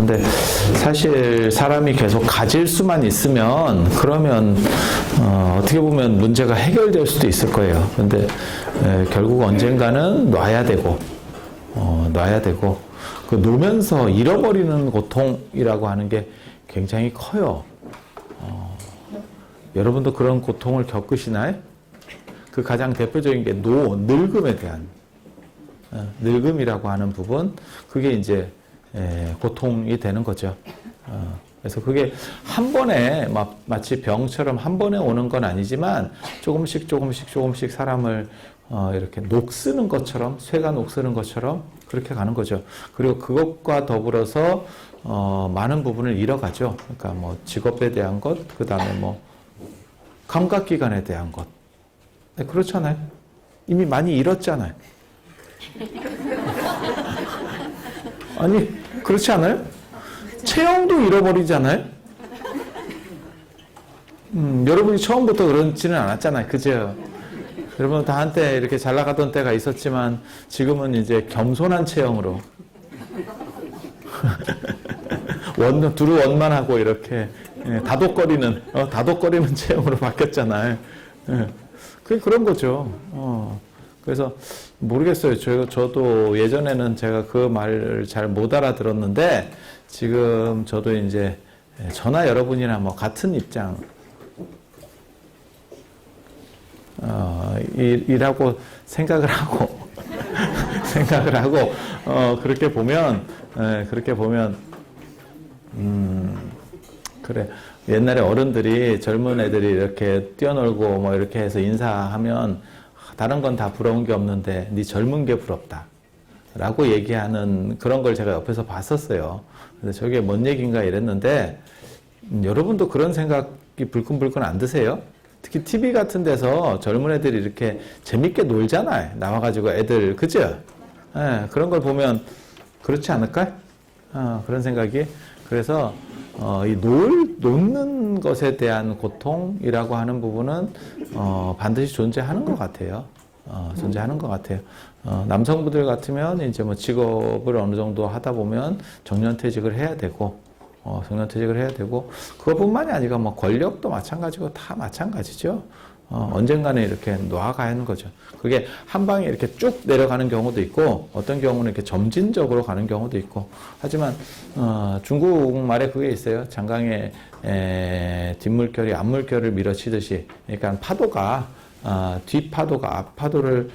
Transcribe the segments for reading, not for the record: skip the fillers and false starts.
근데 사실 사람이 계속 가질 수만 있으면 그러면 어떻게 보면 문제가 해결될 수도 있을 거예요. 근데 결국 언젠가는 놔야 되고 그 놓으면서 잃어버리는 고통이라고 하는 게 굉장히 커요. 여러분도 그런 고통을 겪으시나요? 그 가장 대표적인 게 늙음에 대한 늙음이라고 하는 부분, 그게 이제 고통이 되는 거죠. 그래서 그게 한 번에 마치 병처럼 한 번에 오는 건 아니지만 조금씩 사람을 이렇게 녹쓰는 것처럼, 쇠가 녹쓰는 것처럼 그렇게 가는 거죠. 그리고 그것과 더불어서 많은 부분을 잃어가죠. 그러니까 뭐 직업에 대한 것, 그 다음에 뭐 감각기관에 대한 것. 네, 그렇잖아요. 이미 많이 잃었잖아요. 아니, 그렇지 않아요? 체형도 잃어버리잖아요? 여러분이 처음부터 그렇지는 않았잖아요. 그죠? 여러분 다 한때 이렇게 잘 나가던 때가 있었지만 지금은 이제 겸손한 체형으로 두루 원만하고 이렇게 다독거리는 체형으로 바뀌었잖아요. 그게 그런 거죠. 그래서 모르겠어요. 저도 예전에는 제가 그 말을 잘 못 알아들었는데 지금 저도 이제 저나 여러분이나 뭐 같은 입장 이라고 생각을 하고 그렇게 보면 그래, 옛날에 어른들이 젊은 애들이 이렇게 뛰어놀고 뭐 이렇게 해서 인사하면 다른 건 다 부러운 게 없는데 네 젊은 게 부럽다 라고 얘기하는 그런 걸 제가 옆에서 봤었어요. 그래서 저게 뭔 얘기인가 이랬는데 여러분도 그런 생각이 불끈불끈 안 드세요? 특히 TV 같은 데서 젊은 애들이 이렇게 재밌게 놀잖아요. 나와가지고 애들, 그죠? 그런 걸 보면 그렇지 않을까? 그런 생각이. 그래서 이 놓는 것에 대한 고통이라고 하는 부분은 반드시 존재하는 것 같아요. 존재하는 것 같아요. 남성분들 같으면 이제 뭐 직업을 어느 정도 하다 보면 정년퇴직을 해야 되고, 그것뿐만이 아니라 뭐 권력도 마찬가지고 다 마찬가지죠. 언젠가는 이렇게 놓아가야 하는 거죠. 그게 한 방에 이렇게 쭉 내려가는 경우도 있고, 어떤 경우는 이렇게 점진적으로 가는 경우도 있고, 하지만, 중국말에 그게 있어요. 장강에, 뒷물결이 앞물결을 밀어치듯이, 그러니까 파도가, 뒷파도가 앞파도를,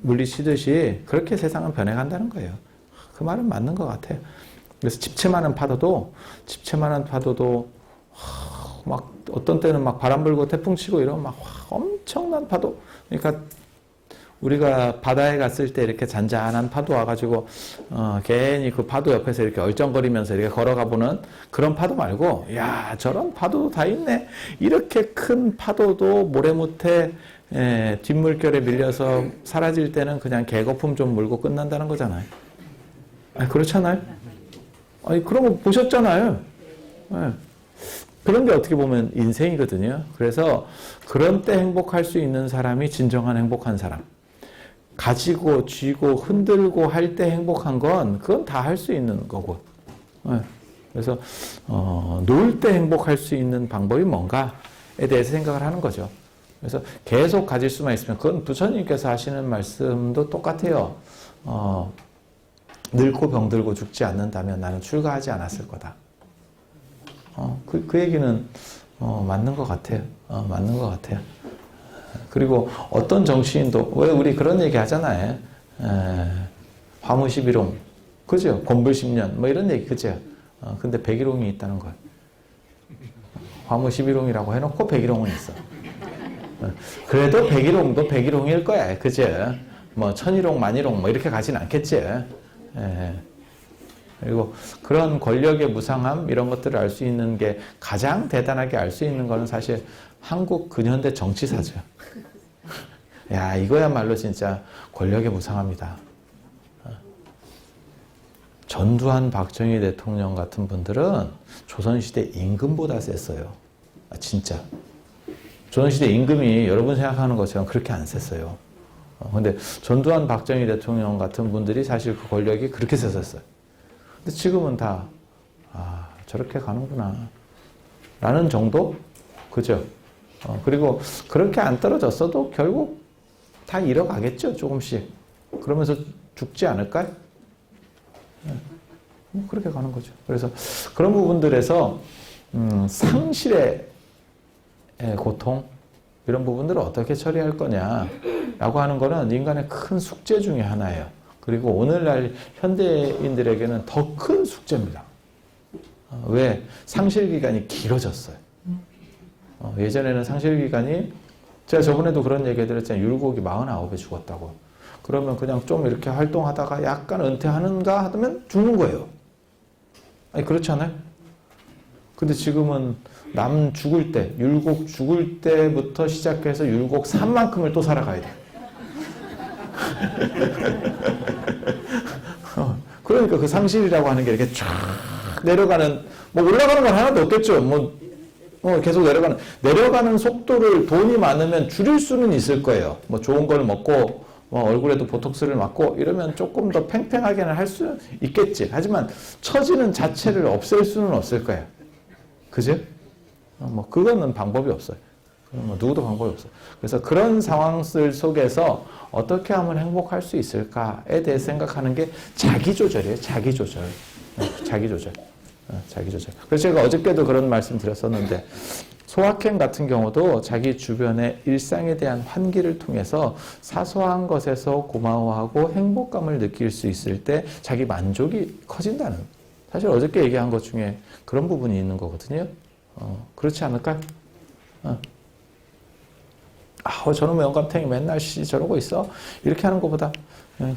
물리치듯이 그렇게 세상은 변해간다는 거예요. 그 말은 맞는 것 같아요. 그래서 집채만한 파도도 막 어떤 때는 막 바람 불고 태풍 치고 이러면 막 엄청난 파도. 그러니까 우리가 바다에 갔을 때 이렇게 잔잔한 파도 와가지고 괜히 그 파도 옆에서 이렇게 얼쩡거리면서 이렇게 걸어가 보는 그런 파도 말고, 야, 저런 파도도 다 있네. 이렇게 큰 파도도 모래무태 뒷물결에 밀려서 사라질 때는 그냥 개거품 좀 물고 끝난다는 거잖아요. 그렇잖아요. 아니, 그런 거 보셨잖아요. 그런 게 어떻게 보면 인생이거든요. 그래서 그런 때 행복할 수 있는 사람이 진정한 행복한 사람. 가지고 쥐고 흔들고 할 때 행복한 건 그건 다 할 수 있는 거고. 그래서 놀 때 행복할 수 있는 방법이 뭔가에 대해서 생각을 하는 거죠. 그래서 계속 가질 수만 있으면, 그건 부처님께서 하시는 말씀도 똑같아요. 늙고 병들고 죽지 않는다면 나는 출가하지 않았을 거다. 그 얘기는 맞는 것 같아요. 맞는 것 같아요. 그리고 어떤 정치인도, 왜 우리 그런 얘기 하잖아요. 화무 11홍, 그죠? 곤불 10년, 뭐 이런 얘기, 그죠? 근데 백일홍이 있다는 거예요. 화무 11홍이라고 해놓고 백일홍은 있어. 그래도 백일홍도 백일홍일 거야, 그죠? 뭐 천일홍, 만일홍 뭐 이렇게 가진 않겠지. 그리고 그런 권력의 무상함 이런 것들을 알 수 있는 게, 가장 대단하게 알 수 있는 거는 사실 한국 근현대 정치사죠. 야, 이거야말로 진짜 권력의 무상함이다. 전두환 박정희 대통령 같은 분들은 조선시대 임금보다 셌어요. 진짜. 조선시대 임금이 여러분 생각하는 것처럼 그렇게 안 셌어요. 근데 전두환 박정희 대통령 같은 분들이 사실 그 권력이 그렇게 셌었어요. 근데 지금은 다, 저렇게 가는구나. 라는 정도? 그죠? 그리고 그렇게 안 떨어졌어도 결국 다 잃어가겠죠, 조금씩. 그러면서 죽지 않을까요? 그렇게 가는 거죠. 그래서 그런 부분들에서, 상실의 고통, 이런 부분들을 어떻게 처리할 거냐라고 하는 거는 인간의 큰 숙제 중에 하나예요. 그리고 오늘날 현대인들에게는 더 큰 숙제입니다. 왜? 상실 기간이 길어졌어요. 예전에는 상실 기간이, 제가 저번에도 그런 얘기 해드렸잖아요. 율곡이 49에 죽었다고. 그러면 그냥 좀 이렇게 활동하다가 약간 은퇴하는가 하면 죽는 거예요. 아니, 그렇지 않아요? 근데 지금은 남 죽을 때, 율곡 죽을 때부터 시작해서 율곡 산 만큼을 또 살아가야 돼. 그러니까 그 상실이라고 하는 게 이렇게 쫙 내려가는, 뭐 올라가는 건 하나도 없겠죠. 계속 내려가는 속도를 돈이 많으면 줄일 수는 있을 거예요. 뭐 좋은 걸 먹고, 얼굴에도 보톡스를 맞고 이러면 조금 더 팽팽하게는 할 수 있겠지. 하지만 처지는 자체를 없앨 수는 없을 거예요. 그죠? 그거는 방법이 없어요. 누구도 방법이 없어요. 그래서 그런 상황들 속에서 어떻게 하면 행복할 수 있을까에 대해 생각하는 게 자기조절이에요. 자기조절. 자기조절. 그래서 제가 어저께도 그런 말씀 드렸었는데, 소확행 같은 경우도 자기 주변의 일상에 대한 환기를 통해서 사소한 것에서 고마워하고 행복감을 느낄 수 있을 때 자기 만족이 커진다는, 사실 어저께 얘기한 것 중에 그런 부분이 있는 거거든요. 그렇지 않을까요? 저놈의 영감탱이 맨날 저러고 있어. 이렇게 하는 것보다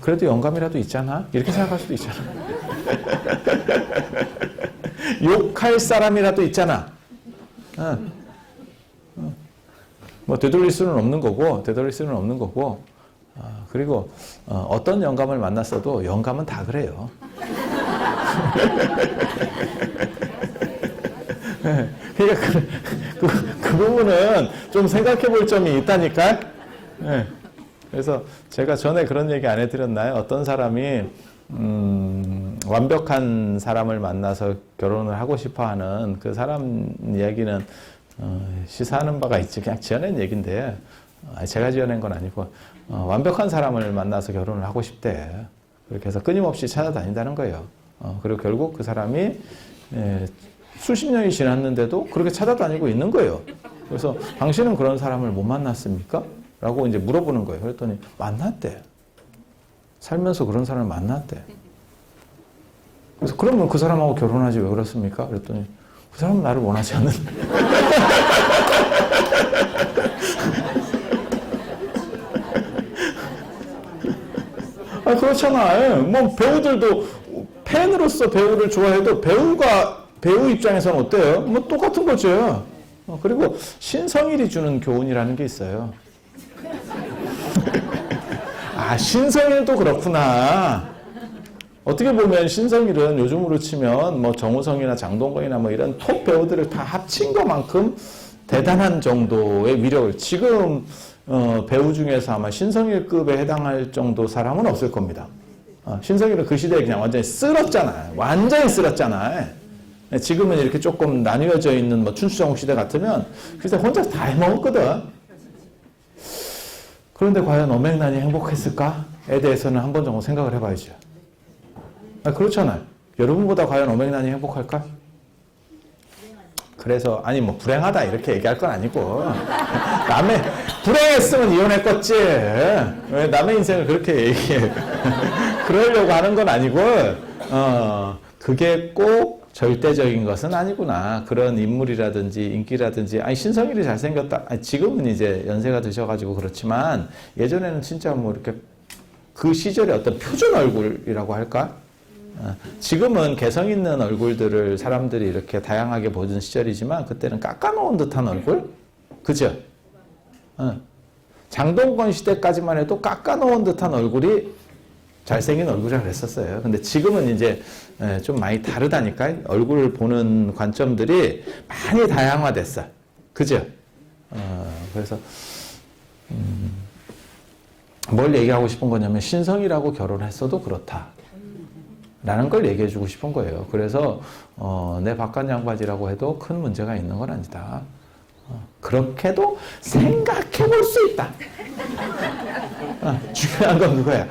그래도 영감이라도 있잖아. 이렇게 생각할 수도 있잖아. 욕할 사람이라도 있잖아. 되돌릴 수는 없는 거고, 그리고 어떤 영감을 만났어도 영감은 다 그래요. 그러니까 그 부분은 좀 생각해 볼 점이 있다니까. 그래서 제가 전에 그런 얘기 안 해드렸나요? 어떤 사람이 완벽한 사람을 만나서 결혼을 하고 싶어하는 그 사람 이야기는 시사하는 바가 있지. 그냥 지어낸 얘기인데, 제가 지어낸 건 아니고, 완벽한 사람을 만나서 결혼을 하고 싶대. 그렇게 해서 끊임없이 찾아다닌다는 거예요. 그리고 결국 그 사람이 수십 년이 지났는데도 그렇게 찾아다니고 있는 거예요. 그래서 당신은 그런 사람을 못 만났습니까? 라고 이제 물어보는 거예요. 그랬더니 만났대. 살면서 그런 사람을 만났대. 그래서 그러면 그 사람하고 결혼하지 왜 그렇습니까? 그랬더니 그 사람은 나를 원하지 않는. 그렇잖아. 배우들도 팬으로서 배우를 좋아해도 배우 입장에서는 어때요? 똑같은 거죠. 그리고 신성일이 주는 교훈이라는 게 있어요. 신성일도 그렇구나. 어떻게 보면 신성일은 요즘으로 치면 정우성이나 장동건이나 이런 톱 배우들을 다 합친 것만큼 대단한 정도의 위력을, 지금 배우 중에서 아마 신성일급에 해당할 정도 사람은 없을 겁니다. 신성일은 그 시대에 그냥 완전히 쓸었잖아요. 완전히 쓸었잖아요. 지금은 이렇게 조금 나뉘어져 있는 춘추전국 시대 같으면 그때 혼자 다 해먹었거든. 그런데 과연 엄앵란이 행복했을까에 대해서는 한 번 정도 생각을 해봐야죠. 그렇잖아요. 여러분보다 과연 엄앵란이 행복할까? 그래서 불행하다 이렇게 얘기할 건 아니고, 불행했으면 이혼했겠지. 왜 남의 인생을 그렇게 얘기해. 그러려고 하는 건 아니고, 그게 꼭 절대적인 것은 아니구나. 그런 인물이라든지 인기라든지, 신성일이 잘생겼다. 지금은 이제 연세가 드셔가지고 그렇지만, 예전에는 진짜 이렇게 그 시절의 어떤 표준 얼굴이라고 할까? 지금은 개성 있는 얼굴들을 사람들이 이렇게 다양하게 보던 시절이지만, 그때는 깎아놓은 듯한 얼굴? 그죠? 장동건 시대까지만 해도 깎아놓은 듯한 얼굴이 잘생긴 얼굴이라고 그랬었어요. 근데 지금은 이제 좀 많이 다르다니까. 얼굴을 보는 관점들이 많이 다양화됐어. 그죠? 그래서 뭘 얘기하고 싶은 거냐면, 신성이라고 결혼했어도 그렇다. 라는 걸 얘기해 주고 싶은 거예요. 그래서 내 바깥 양바지라고 해도 큰 문제가 있는 건 아니다. 그렇게도 생각해 볼 수 있다. 중요한 건 그거야.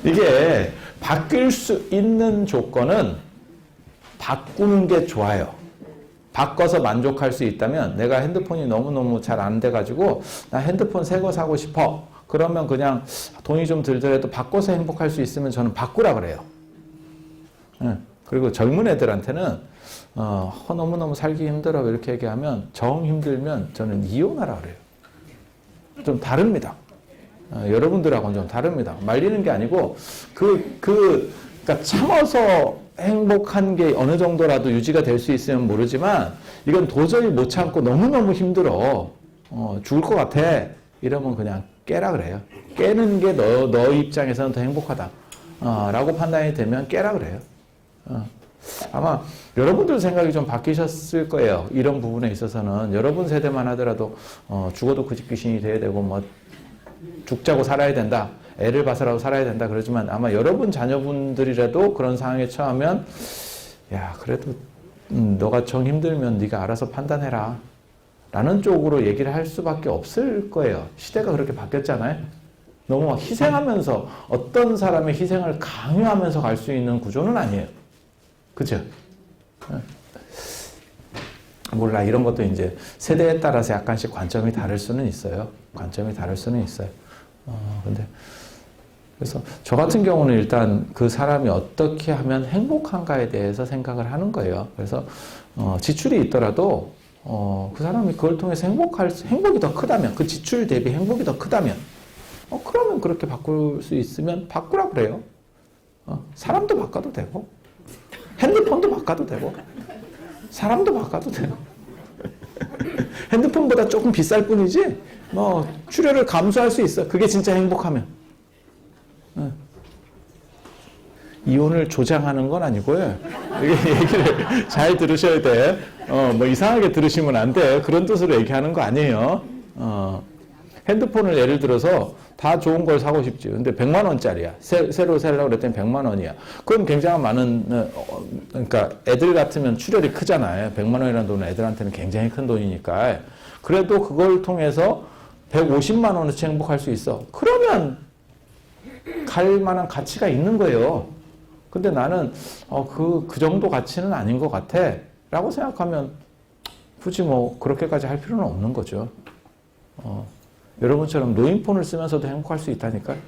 이게 바뀔 수 있는 조건은 바꾸는 게 좋아요. 바꿔서 만족할 수 있다면, 내가 핸드폰이 너무너무 잘 안 돼가지고 나 핸드폰 새 거 사고 싶어. 그러면 그냥 돈이 좀 들더라도 바꿔서 행복할 수 있으면 저는 바꾸라 그래요. 그리고 젊은 애들한테는 너무너무 살기 힘들어 이렇게 얘기하면, 정 힘들면 저는 이혼하라 그래요. 좀 다릅니다. 여러분들하고는 좀 다릅니다. 말리는 게 아니고 그러니까 참아서 행복한 게 어느 정도라도 유지가 될 수 있으면 모르지만, 이건 도저히 못 참고 너무너무 힘들어. 죽을 것 같아. 이러면 그냥 깨라 그래요. 깨는 게 너 입장에서는 더 행복하다. 라고 판단이 되면 깨라 그래요. 아마 여러분들 생각이 좀 바뀌셨을 거예요. 이런 부분에 있어서는. 여러분 세대만 하더라도 죽어도 그 집 귀신이 돼야 되고, 뭐 죽자고 살아야 된다. 애를 봐서라도 살아야 된다. 그러지만 아마 여러분 자녀분들이라도 그런 상황에 처하면, 야, 그래도 너가 정 힘들면 네가 알아서 판단해라. 라는 쪽으로 얘기를 할 수밖에 없을 거예요. 시대가 그렇게 바뀌었잖아요. 너무 막 희생하면서, 어떤 사람의 희생을 강요하면서 갈 수 있는 구조는 아니에요. 그죠? 몰라. 이런 것도 이제 세대에 따라서 약간씩 관점이 다를 수는 있어요. 관점이 다를 수는 있어요. 근데 그래서 저 같은 경우는 일단 그 사람이 어떻게 하면 행복한가에 대해서 생각을 하는 거예요. 그래서 지출이 있더라도 그 사람이 그걸 통해서 행복이 더 크다면, 그 지출 대비 행복이 더 크다면, 그러면 그렇게 바꿀 수 있으면 바꾸라 그래요. 사람도 바꿔도 되고, 핸드폰도 바꿔도 되고, 사람도 바꿔도 돼요. 핸드폰보다 조금 비쌀 뿐이지, 출혈을 감수할 수 있어. 그게 진짜 행복하면. 이혼을 조장하는 건 아니고요. 얘기를 잘 들으셔야 돼. 뭐 이상하게 들으시면 안 돼. 그런 뜻으로 얘기하는 거 아니에요. 핸드폰을 예를 들어서 다 좋은 걸 사고 싶지. 근데 100만 원짜리야. 새로 살려고 그랬더니 100만 원이야. 그럼 굉장히 많은, 그러니까 애들 같으면 출혈이 크잖아요. 100만 원이라는 돈은 애들한테는 굉장히 큰 돈이니까. 그래도 그걸 통해서 150만 원어치 행복할 수 있어. 그러면 갈 만한 가치가 있는 거예요. 근데 나는 그 정도 가치는 아닌 것 같아 라고 생각하면 굳이 뭐 그렇게까지 할 필요는 없는 거죠. 여러분처럼 노인폰을 쓰면서도 행복할 수 있다니까요.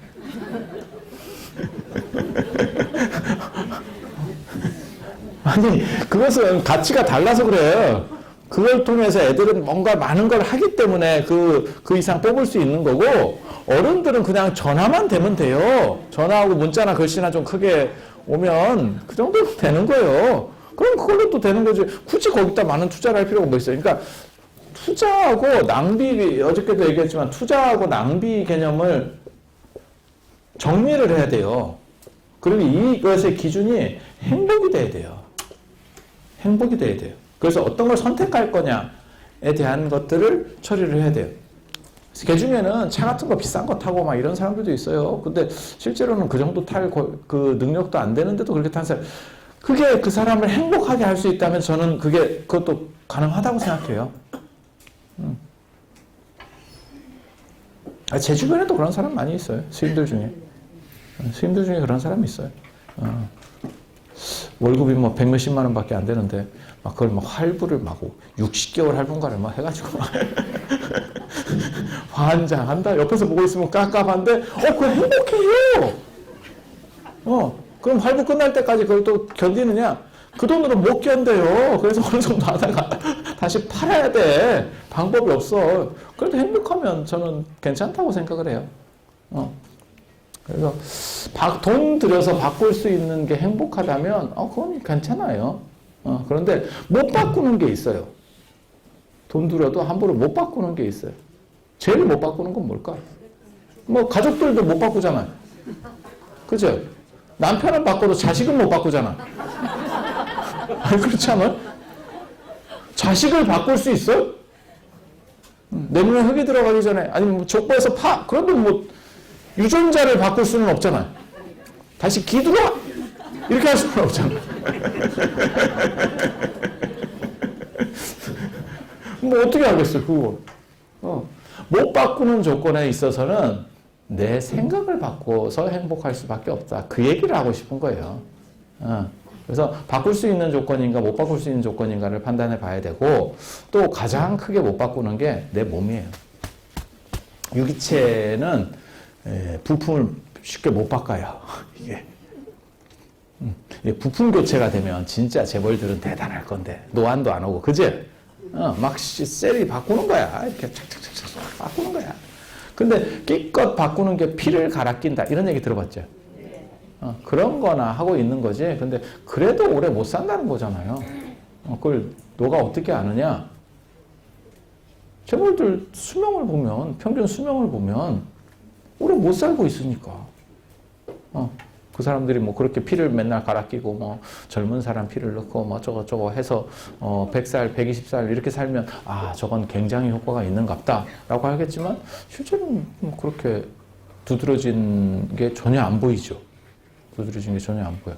아니, 그것은 가치가 달라서 그래요. 그걸 통해서 애들은 뭔가 많은 걸 하기 때문에 그 이상 뽑을 수 있는 거고, 어른들은 그냥 전화만 되면 돼요. 전화하고 문자나 글씨나 좀 크게 오면 그 정도면 되는 거예요. 그럼 그걸로 또 되는 거지. 굳이 거기다 많은 투자를 할 필요가 뭐 있어요. 그러니까 투자하고 낭비, 어저께도 얘기했지만 투자하고 낭비 개념을 정리를 해야 돼요. 그리고 이것의 기준이 행복이 돼야 돼요. 행복이 돼야 돼요. 그래서 어떤 걸 선택할 거냐에 대한 것들을 처리를 해야 돼요. 그 중에는 차 같은 거 비싼 거 타고 막 이런 사람들도 있어요. 근데 실제로는 그 정도 탈 그 능력도 안 되는데도 그렇게 탄 사람, 그게 그 사람을 행복하게 할 수 있다면 저는 그것도 가능하다고 생각해요. 제 주변에도 그런 사람 많이 있어요. 수임들 중에 그런 사람이 있어요. 월급이 뭐 100몇십만 원밖에 안 되는데 막 그걸 막 할부를 막 60개월 할부인가를 막 해가지고 환장한다. 옆에서 보고 있으면 깝깝한데 그거 행복해요. 그럼 할부 끝날 때까지 그걸 또 견디느냐? 그 돈으로 못 견뎌요. 그래서 어느 정도 하다가 다시 팔아야 돼. 방법이 없어. 그래도 행복하면 저는 괜찮다고 생각을 해요. 그래서 돈 들여서 바꿀 수 있는 게 행복하다면 그건 괜찮아요. 그런데 못 바꾸는 게 있어요. 돈 들여도 함부로 못 바꾸는 게 있어요. 제일 못 바꾸는 건 뭘까? 뭐 가족들도 못 바꾸잖아요. 그죠? 남편은 바꿔도 자식은 못 바꾸잖아. 아니, 그렇지 않아요? 자식을 바꿀 수 있어? 내 눈에 흙이 들어가기 전에, 아니면 뭐 족보에서 파! 그래도 뭐, 유전자를 바꿀 수는 없잖아요. 다시 기들어와! 이렇게 할 수는 없잖아요. 뭐 어떻게 하겠어요, 그거. 못 바꾸는 조건에 있어서는 내 생각을 바꿔서 행복할 수밖에 없다. 그 얘기를 하고 싶은 거예요. 그래서 바꿀 수 있는 조건인가 못 바꿀 수 있는 조건인가를 판단해 봐야 되고, 또 가장 크게 못 바꾸는 게 내 몸이에요. 유기체는 부품을 쉽게 못 바꿔요. 이게 부품 교체가 되면 진짜 재벌들은 대단할 건데 노안도 안 오고, 그지? 막 셀이 바꾸는 거야. 이렇게 착착착착 바꾸는 거야. 근데 기껏 바꾸는 게 피를 갈아 낀다, 이런 얘기 들어봤죠? 그런 거나 하고 있는 거지. 근데 그래도 오래 못 산다는 거잖아요. 그걸 너가 어떻게 아느냐? 재벌들 수명을 보면, 평균 수명을 보면 오래 못 살고 있으니까. 그 사람들이 뭐 그렇게 피를 맨날 갈아 끼고 뭐 젊은 사람 피를 넣고 뭐 저거 해서 100살, 120살 이렇게 살면 아, 저건 굉장히 효과가 있는갑다 라고 하겠지만, 실제로는 뭐 그렇게 두드러진 게 전혀 안 보이죠. 두드러진 게 전혀 안 보여.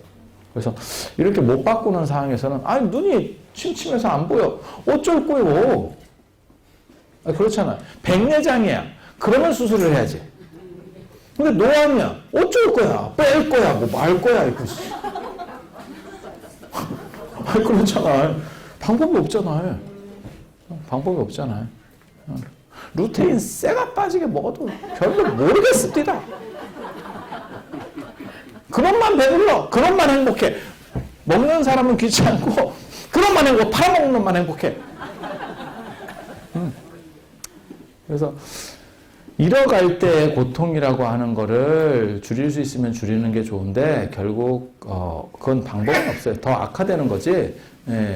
그래서 이렇게 못 바꾸는 상황에서는 아니, 눈이 침침해서 안 보여. 어쩔 거요. 그렇잖아. 백내장이야. 그러면 수술을 해야지. 근데 노안이야. 어쩔 거야. 뺄 거야. 뭐 말 거야. 이거. 아니, 그렇잖아. 방법이 없잖아요. 방법이 없잖아요. 루테인 쇠가 빠지게 먹어도 별로 모르겠습니다. 그것만 배불러. 그것만 행복해. 먹는 사람은 귀찮고 그것만 행복해. 팔아먹는 것만 행복해. 그래서 잃어갈 때의 고통이라고 하는 거를 줄일 수 있으면 줄이는 게 좋은데, 결국 그건 방법은 없어요. 더 악화되는 거지,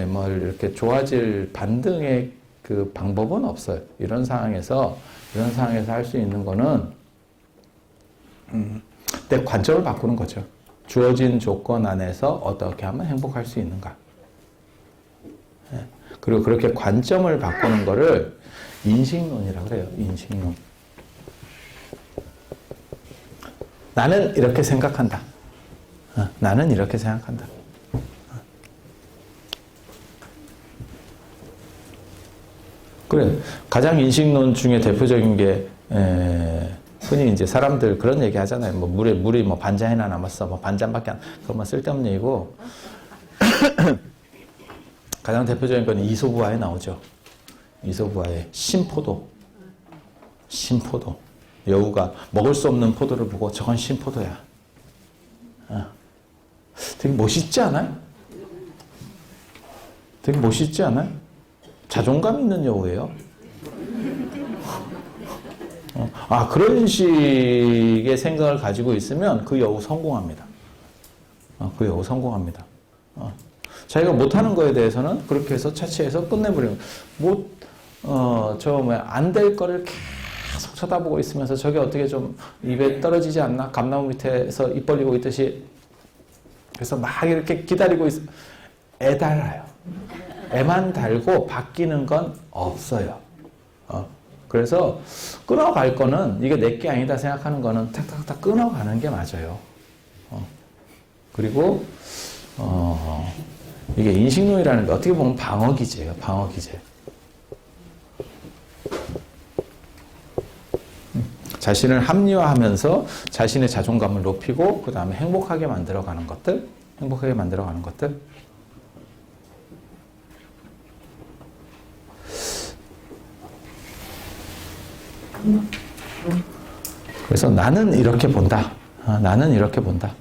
뭐 이렇게 좋아질 반등의 그 방법은 없어요. 이런 상황에서 할 수 있는 거는 내 관점을 바꾸는 거죠. 주어진 조건 안에서 어떻게 하면 행복할 수 있는가. 그리고 그렇게 관점을 바꾸는 거를 인식론이라고 그래요. 인식론. 나는 이렇게 생각한다. 나는 이렇게 생각한다. 그래. 가장 인식론 중에 대표적인 게, 흔히 이제 사람들 그런 얘기 하잖아요. 뭐 물이 뭐 반잔이나 남았어. 뭐 반잔밖에 안, 그것만 쓸데없는 얘기고. 가장 대표적인 건 이솝우화에 나오죠. 이솝우화에 신포도. 여우가 먹을 수 없는 포도를 보고 저건 신포도야. 되게 멋있지 않아요? 되게 멋있지 않아요? 자존감 있는 여우예요. 그런 식의 생각을 가지고 있으면 그 여우 성공합니다. 그 여우 성공합니다. 자기가 못하는 거에 대해서는 그렇게 해서 차치해서 끝내버리는 거예요. 안 될 거를 계속 쳐다보고 있으면서 저게 어떻게 좀 입에 떨어지지 않나? 감나무 밑에서 입 벌리고 있듯이. 그래서 막 이렇게 기다리고 애 달아요. 애만 달고 바뀌는 건 없어요. 그래서 끊어갈 거는, 이게 내게 아니다 생각하는 거는 탁탁탁 끊어가는 게 맞아요. 그리고 이게 인식론이라는 게 어떻게 보면 방어기제예요. 방어기제. 자신을 합리화하면서 자신의 자존감을 높이고, 그 다음에 행복하게 만들어가는 것들. 그래서 나는 이렇게 본다. 나는 이렇게 본다.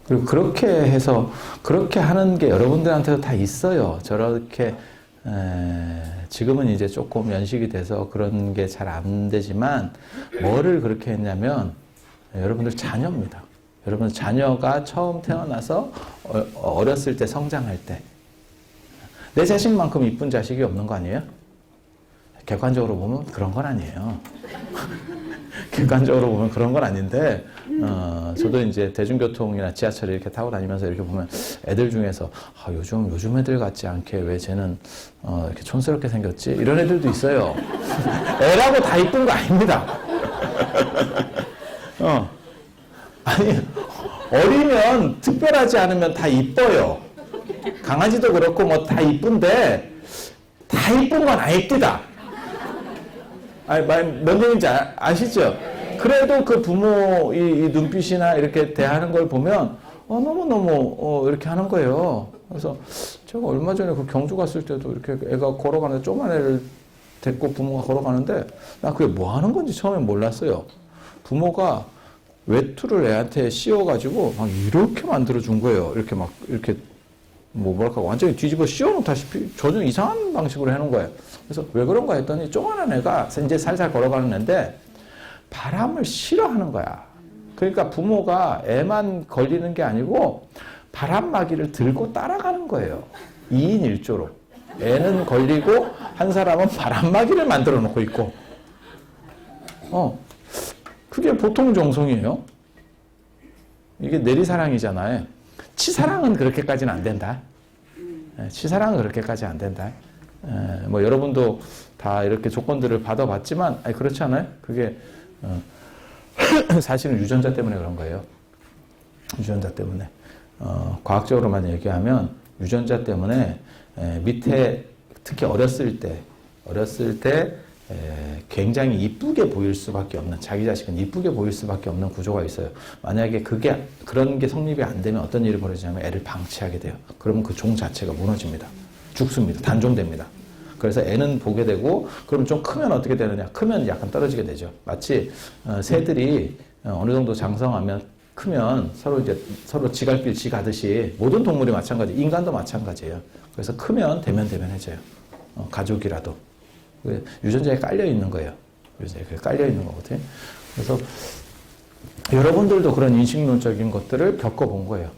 그리고 그렇게 해서, 그렇게 하는 게 여러분들한테도 다 있어요. 저렇게, 지금은 이제 조금 연식이 돼서 그런 게 잘 안 되지만, 뭐를 그렇게 했냐면, 여러분들 자녀입니다. 여러분 자녀가 처음 태어나서 어렸을 때 성장할 때, 내 자식만큼 이쁜 자식이 없는 거 아니에요? 객관적으로 보면 그런 건 아니에요. 객관적으로 보면 그런 건 아닌데, 저도 이제 대중교통이나 지하철 이렇게 타고 다니면서 이렇게 보면 애들 중에서, 요즘 애들 같지 않게 왜 쟤는, 이렇게 촌스럽게 생겼지? 이런 애들도 있어요. 애라고 다 이쁜 거 아닙니다. 아니, 어리면, 특별하지 않으면 다 이뻐요. 강아지도 그렇고 뭐 다 이쁜데, 다 이쁜 건 아닙니다. 아니, 뭔 얘기인지 아시죠? 그래도 그 부모 이 눈빛이나 이렇게 대하는 걸 보면, 너무너무, 이렇게 하는 거예요. 그래서 제가 얼마 전에 그 경주 갔을 때도 이렇게 애가 걸어가는데, 조그만 애를 데리고 부모가 걸어가는데, 나 그게 뭐 하는 건지 처음에 몰랐어요. 부모가 외투를 애한테 씌워가지고 막 이렇게 만들어준 거예요. 이렇게 막, 이렇게, 뭐랄까, 완전히 뒤집어 씌워놓다시피 저좀 이상한 방식으로 해놓은 거예요. 그래서 왜 그런가 했더니 조그만한 애가 이제 살살 걸어가는 애인데 바람을 싫어하는 거야. 그러니까 부모가 애만 걸리는 게 아니고 바람막이를 들고 따라가는 거예요. 2인 1조로. 애는 걸리고 한 사람은 바람막이를 만들어 놓고 있고. 그게 보통 정성이에요. 이게 내리사랑이잖아요. 치사랑은 그렇게까지는 안 된다. 치사랑은 그렇게까지 안 된다. 뭐 여러분도 다 이렇게 조건들을 받아봤지만 그렇지 않아요? 그게 사실은 유전자 때문에 그런 거예요. 유전자 때문에. 과학적으로만 얘기하면 유전자 때문에 밑에 특히 어렸을 때 굉장히 이쁘게 보일 수밖에 없는, 자기 자식은 이쁘게 보일 수밖에 없는 구조가 있어요. 만약에 그런 게 성립이 안 되면 어떤 일이 벌어지냐면 애를 방치하게 돼요. 그러면 그 종 자체가 무너집니다. 죽습니다. 단종됩니다. 그래서 애는 보게 되고, 그럼 좀 크면 어떻게 되느냐? 크면 약간 떨어지게 되죠. 마치 새들이 어느 정도 장성하면 크면 서로 지갈길 지 가듯이 모든 동물이 마찬가지, 인간도 마찬가지예요. 그래서 크면 대면해져요. 가족이라도. 유전자에 깔려 있는 거예요. 유전자에 깔려 있는 거거든요. 그래서 여러분들도 그런 인식론적인 것들을 겪어본 거예요.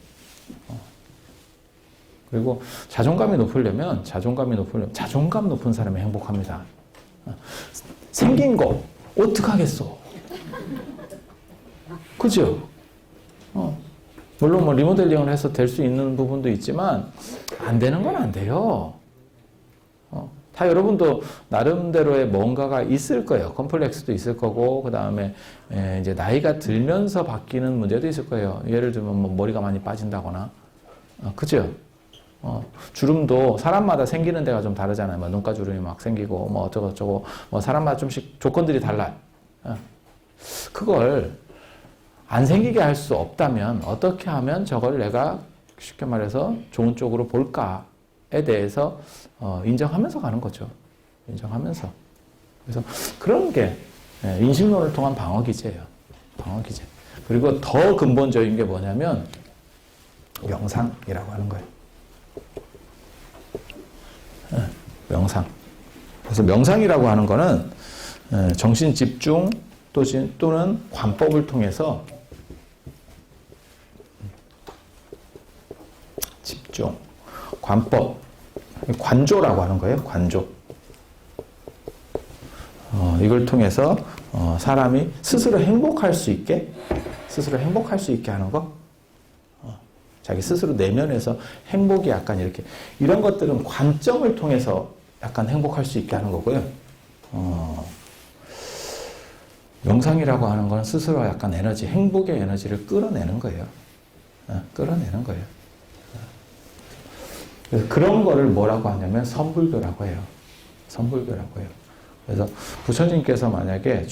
그리고 자존감 높은 사람이 행복합니다. 생긴 거 어떡하겠어? 그죠? 물론 뭐 리모델링을 해서 될 수 있는 부분도 있지만 안 되는 건 안 돼요. 다 여러분도 나름대로의 뭔가가 있을 거예요. 컴플렉스도 있을 거고, 그 다음에 이제 나이가 들면서 바뀌는 문제도 있을 거예요. 예를 들면 뭐 머리가 많이 빠진다거나, 그죠? 주름도 사람마다 생기는 데가 좀 다르잖아요. 뭐 눈가 주름이 막 생기고, 뭐 어쩌고저쩌고, 뭐 사람마다 좀씩 조건들이 달라요. 그걸 안 생기게 할 수 없다면 어떻게 하면 저걸 내가 쉽게 말해서 좋은 쪽으로 볼까에 대해서 인정하면서 가는 거죠. 인정하면서. 그래서 그런 게 인식론을 통한 방어기제예요. 방어기제. 그리고 더 근본적인 게 뭐냐면 명상이라고 하는 거예요. 명상. 그래서 명상이라고 하는 거는 정신 집중 또는 관법을 통해서 집중, 관법, 관조라고 하는 거예요. 관조. 이걸 통해서 사람이 스스로 행복할 수 있게 하는 거. 자기 스스로 내면에서 행복이 약간 이렇게, 이런 것들은 관점을 통해서 약간 행복할 수 있게 하는 거고요. 명상이라고 하는 건 스스로 약간 행복의 에너지를 끌어내는 거예요. 끌어내는 거예요. 그래서 그런 거를 뭐라고 하냐면 선불교라고 해요. 선불교라고 해요. 그래서 부처님께서 만약에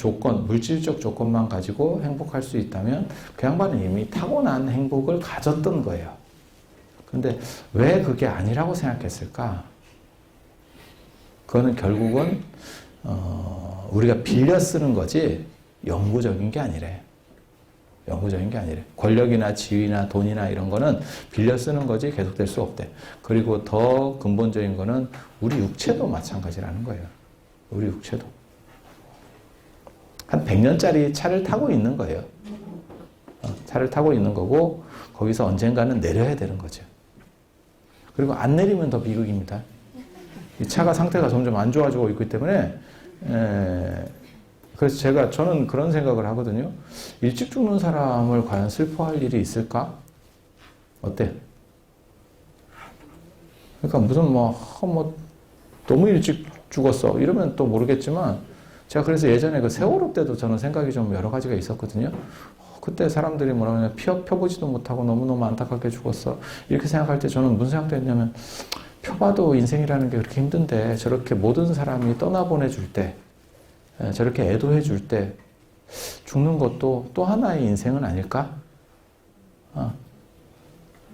물질적 조건만 가지고 행복할 수 있다면 그 양반은 이미 타고난 행복을 가졌던 거예요. 근데 왜 그게 아니라고 생각했을까? 그거는 결국은 우리가 빌려 쓰는 거지 영구적인 게 아니래. 영구적인 게 아니래. 권력이나 지위나 돈이나 이런 거는 빌려 쓰는 거지 계속될 수 없대. 그리고 더 근본적인 거는 우리 육체도 마찬가지라는 거예요. 우리 육체도. 한 100년짜리 차를 타고 있는 거예요. 차를 타고 있는 거고 거기서 언젠가는 내려야 되는 거죠. 그리고 안 내리면 더 비극입니다. 이 차가 상태가 점점 안 좋아지고 있기 때문에 그래서 저는 그런 생각을 하거든요. 일찍 죽는 사람을 과연 슬퍼할 일이 있을까? 어때? 그러니까 무슨 너무 일찍 죽었어. 이러면 또 모르겠지만, 제가 그래서 예전에 그 세월호 때도 저는 생각이 좀 여러 가지가 있었거든요. 그때 사람들이 뭐라 그러냐, 펴보지도 못하고 너무너무 안타깝게 죽었어. 이렇게 생각할 때 저는 무슨 생각도 했냐면, 펴봐도 인생이라는 게 그렇게 힘든데, 저렇게 모든 사람이 떠나보내줄 때, 저렇게 애도해줄 때, 죽는 것도 또 하나의 인생은 아닐까?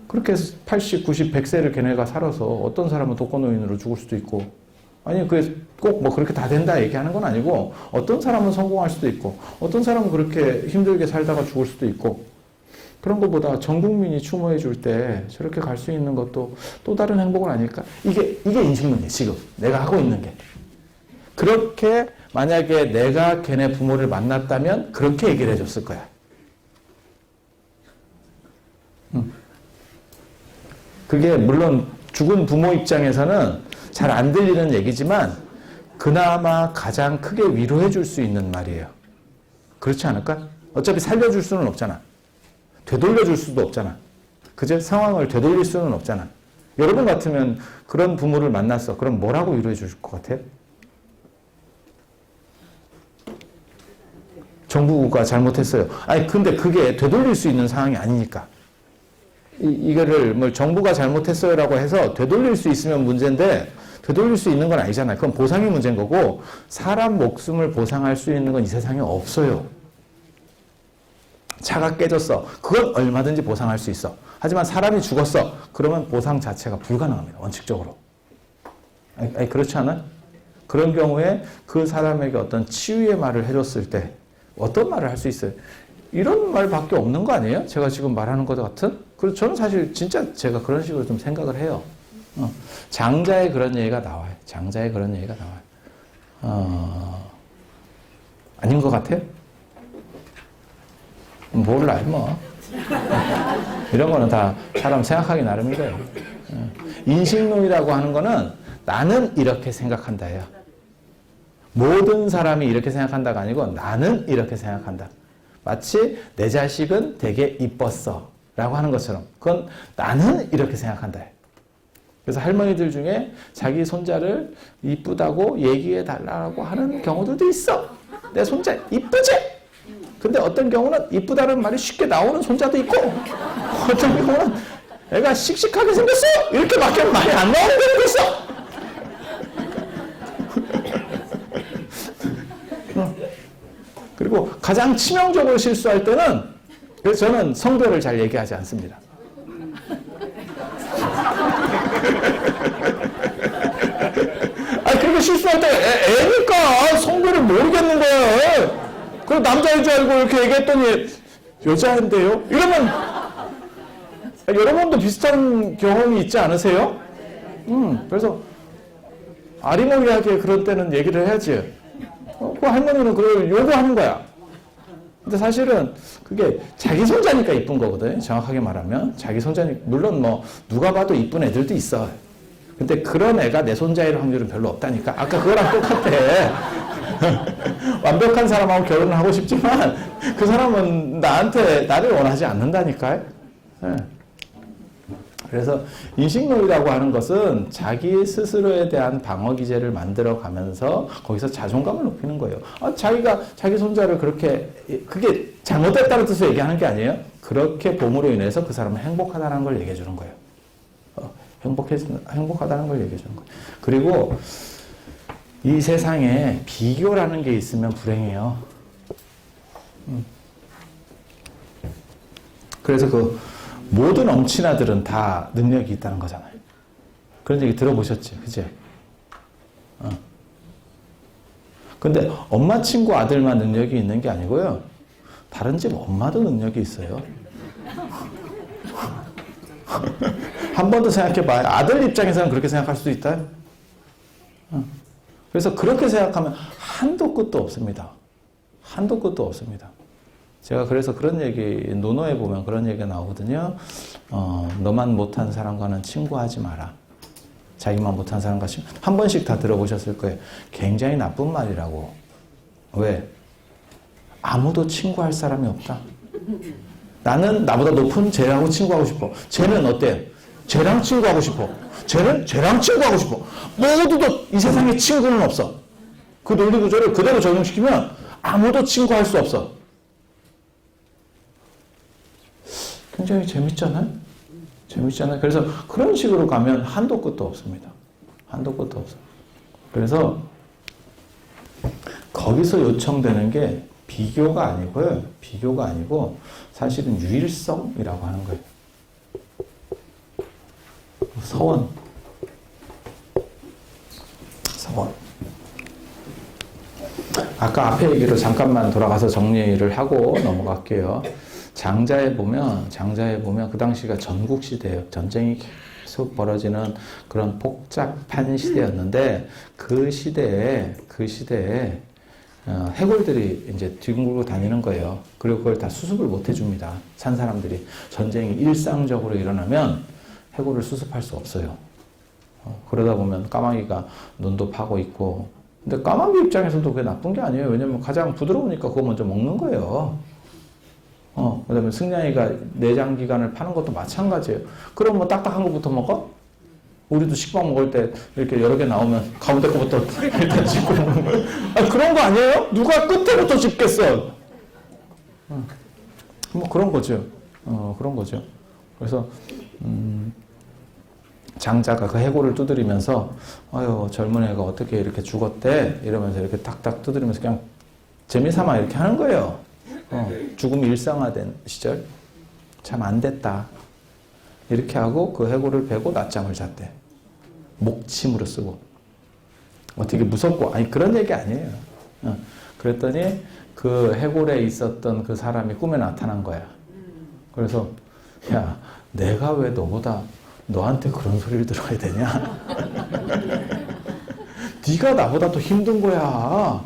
그렇게 80, 90, 100세를 걔네가 살아서 어떤 사람은 독거노인으로 죽을 수도 있고, 아니, 그게 꼭 그렇게 다 된다 얘기하는 건 아니고, 어떤 사람은 성공할 수도 있고, 어떤 사람은 그렇게 힘들게 살다가 죽을 수도 있고, 그런 것보다 전 국민이 추모해 줄 때 저렇게 갈 수 있는 것도 또 다른 행복은 아닐까? 이게 인식론이에요, 지금. 내가 하고 있는 게. 그렇게 만약에 내가 걔네 부모를 만났다면 그렇게 얘기를 해줬을 거야. 그게 물론 죽은 부모 입장에서는 잘 안 들리는 얘기지만 그나마 가장 크게 위로해 줄 수 있는 말이에요. 그렇지 않을까? 어차피 살려줄 수는 없잖아. 되돌려 줄 수도 없잖아. 그죠? 상황을 되돌릴 수는 없잖아. 여러분 같으면 그런 부모를 만났어. 그럼 뭐라고 위로해 줄 것 같아요? 정부가 잘못했어요. 아니, 근데 그게 되돌릴 수 있는 상황이 아니니까. 이거를 정부가 잘못했어요라고 해서 되돌릴 수 있으면 문제인데, 되돌릴 수 있는 건 아니잖아요. 그건 보상이 문제인 거고, 사람 목숨을 보상할 수 있는 건 이 세상에 없어요. 차가 깨졌어. 그건 얼마든지 보상할 수 있어. 하지만 사람이 죽었어. 그러면 보상 자체가 불가능합니다. 원칙적으로. 아니, 그렇지 않아요? 그런 경우에 그 사람에게 어떤 치유의 말을 해줬을 때 어떤 말을 할 수 있어요? 이런 말밖에 없는 거 아니에요? 제가 지금 말하는 것 같은? 그래서 저는 사실 진짜 제가 그런 식으로 좀 생각을 해요. 장자의 그런 얘기가 나와요. 장자의 그런 얘기가 나와요. 아닌 것 같아요? 몰라요, 뭐. 이런 거는 다 사람 생각하기 나름이래요. 인식론이라고 하는 거는 나는 이렇게 생각한다예요. 모든 사람이 이렇게 생각한다가 아니고 나는 이렇게 생각한다. 마치 내 자식은 되게 이뻤어 라고 하는 것처럼 그건 나는 이렇게 생각한다. 그래서 할머니들 중에 자기 손자를 이쁘다고 얘기해 달라고 하는 경우들도 있어. 내 손자 이쁘지? 근데 어떤 경우는 이쁘다는 말이 쉽게 나오는 손자도 있고 어떤 경우는 애가 씩씩하게 생겼어 이렇게밖에 말이 안 나오는 경우도 있어. 그리고 가장 치명적으로 실수할 때는, 그래서 저는 성별을 잘 얘기하지 않습니다. 아니, 그리고 실수할 때 애니까 성별을 모르겠는 거예요. 그리고 남자인 줄 알고 이렇게 얘기했더니 여자인데요? 이러면 여러분도 비슷한 경험이 있지 않으세요? 그래서 아리모리하게 그런 때는 얘기를 해야지. 그 할머니는 그걸 요구하는 거야. 근데 사실은 그게 자기 손자니까 이쁜 거거든. 정확하게 말하면 자기 손자니까. 물론 누가 봐도 이쁜 애들도 있어. 근데 그런 애가 내 손자일 확률은 별로 없다니까. 아까 그거랑 똑같아. 완벽한 사람하고 결혼을 하고 싶지만 그 사람은 나를 원하지 않는다니까요. 네. 그래서 인식론이라고 하는 것은 자기 스스로에 대한 방어 기제를 만들어 가면서 거기서 자존감을 높이는 거예요. 자기가 자기 손자를 그렇게, 그게 잘못됐다는 뜻으로 얘기하는 게 아니에요. 그렇게 봄으로 인해서 그 사람은 행복하다는 걸 얘기해 주는 거예요. 행복하다는 걸 얘기해 주는 거예요. 그리고 이 세상에 비교라는 게 있으면 불행해요. 그래서 모든 엄친아들은 다 능력이 있다는 거잖아요. 그런 얘기 들어보셨죠? 그죠? 근데 엄마 친구 아들만 능력이 있는 게 아니고요. 다른 집 엄마도 능력이 있어요. 한 번 더 생각해봐요. 아들 입장에서는 그렇게 생각할 수도 있다. 그래서 그렇게 생각하면 한도 끝도 없습니다. 한도 끝도 없습니다. 제가 그래서 그런 얘기, 논어에 보면 그런 얘기가 나오거든요. 너만 못한 사람과는 친구하지 마라. 자기만 못한 사람과 한 번씩 다 들어보셨을 거예요. 굉장히 나쁜 말이라고. 왜? 아무도 친구할 사람이 없다. 나는 나보다 높은 쟤하고 친구하고 싶어. 쟤는 어때? 쟤랑 친구하고 싶어. 쟤는 쟤랑 친구하고 싶어. 모두도 이 세상에 친구는 없어. 그 논리 구조를 그대로 적용시키면 아무도 친구할 수 없어. 굉장히 재밌잖아요? 재밌잖아요. 그래서 그런 식으로 가면 한도 끝도 없습니다. 한도 끝도 없어. 그래서 거기서 요청되는 게 비교가 아니고요. 비교가 아니고 사실은 유일성이라고 하는 거예요. 서원. 서원. 아까 앞에 얘기로 잠깐만 돌아가서 정리를 하고 넘어갈게요. 장자에 보면 그 당시가 전국 시대예요. 전쟁이 계속 벌어지는 그런 복잡한 시대였는데 그 시대에 해골들이 이제 뒹굴고 다니는 거예요. 그리고 그걸 다 수습을 못 해줍니다. 산 사람들이. 전쟁이 일상적으로 일어나면 해골을 수습할 수 없어요. 그러다 보면 까마귀가 눈도 파고 있고. 근데 까마귀 입장에서도 그게 나쁜 게 아니에요. 왜냐면 가장 부드러우니까 그거 먼저 먹는 거예요. 그 다음에 승냥이가 내장기관을 파는 것도 마찬가지예요. 그럼 뭐 딱딱한 것부터 먹어? 우리도 식빵 먹을 때 이렇게 여러 개 나오면 가운데 거부터 일단 짚고 먹는 거예요. 아니, 그런 거 아니에요? 누가 끝에부터 짚겠어? 뭐 그런 거죠. 그런 거죠. 그래서 장자가 그 해골을 두드리면서 아유 젊은 애가 어떻게 이렇게 죽었대? 이러면서 이렇게 탁탁 두드리면서 그냥 재미삼아 이렇게 하는 거예요. 죽음이 일상화된 시절 참 안 됐다. 이렇게 하고 그 해골을 베고 낮잠을 잤대. 목침으로 쓰고. 어떻게 무섭고 아니 그런 얘기 아니에요. 그랬더니 그 해골에 있었던 그 사람이 꿈에 나타난 거야. 그래서 야 내가 왜 너한테 그런 소리를 들어야 되냐? 네가 나보다 더 힘든 거야.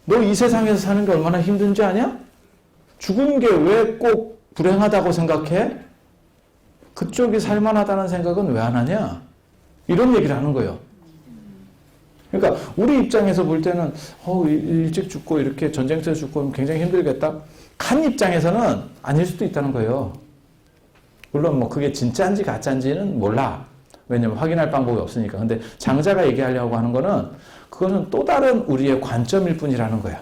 너 이 세상에서 사는 게 얼마나 힘든지 아냐? 죽은 게 왜 꼭 불행하다고 생각해? 그쪽이 살만하다는 생각은 왜 안 하냐? 이런 얘기를 하는 거예요. 그러니까 우리 입장에서 볼 때는 일찍 죽고 이렇게 전쟁터에 죽고 굉장히 힘들겠다. 한 입장에서는 아닐 수도 있다는 거예요. 물론 뭐 그게 진짜인지 가짜인지는 몰라. 왜냐면 확인할 방법이 없으니까. 근데 장자가 얘기하려고 하는 거는 그거는 또 다른 우리의 관점일 뿐이라는 거야.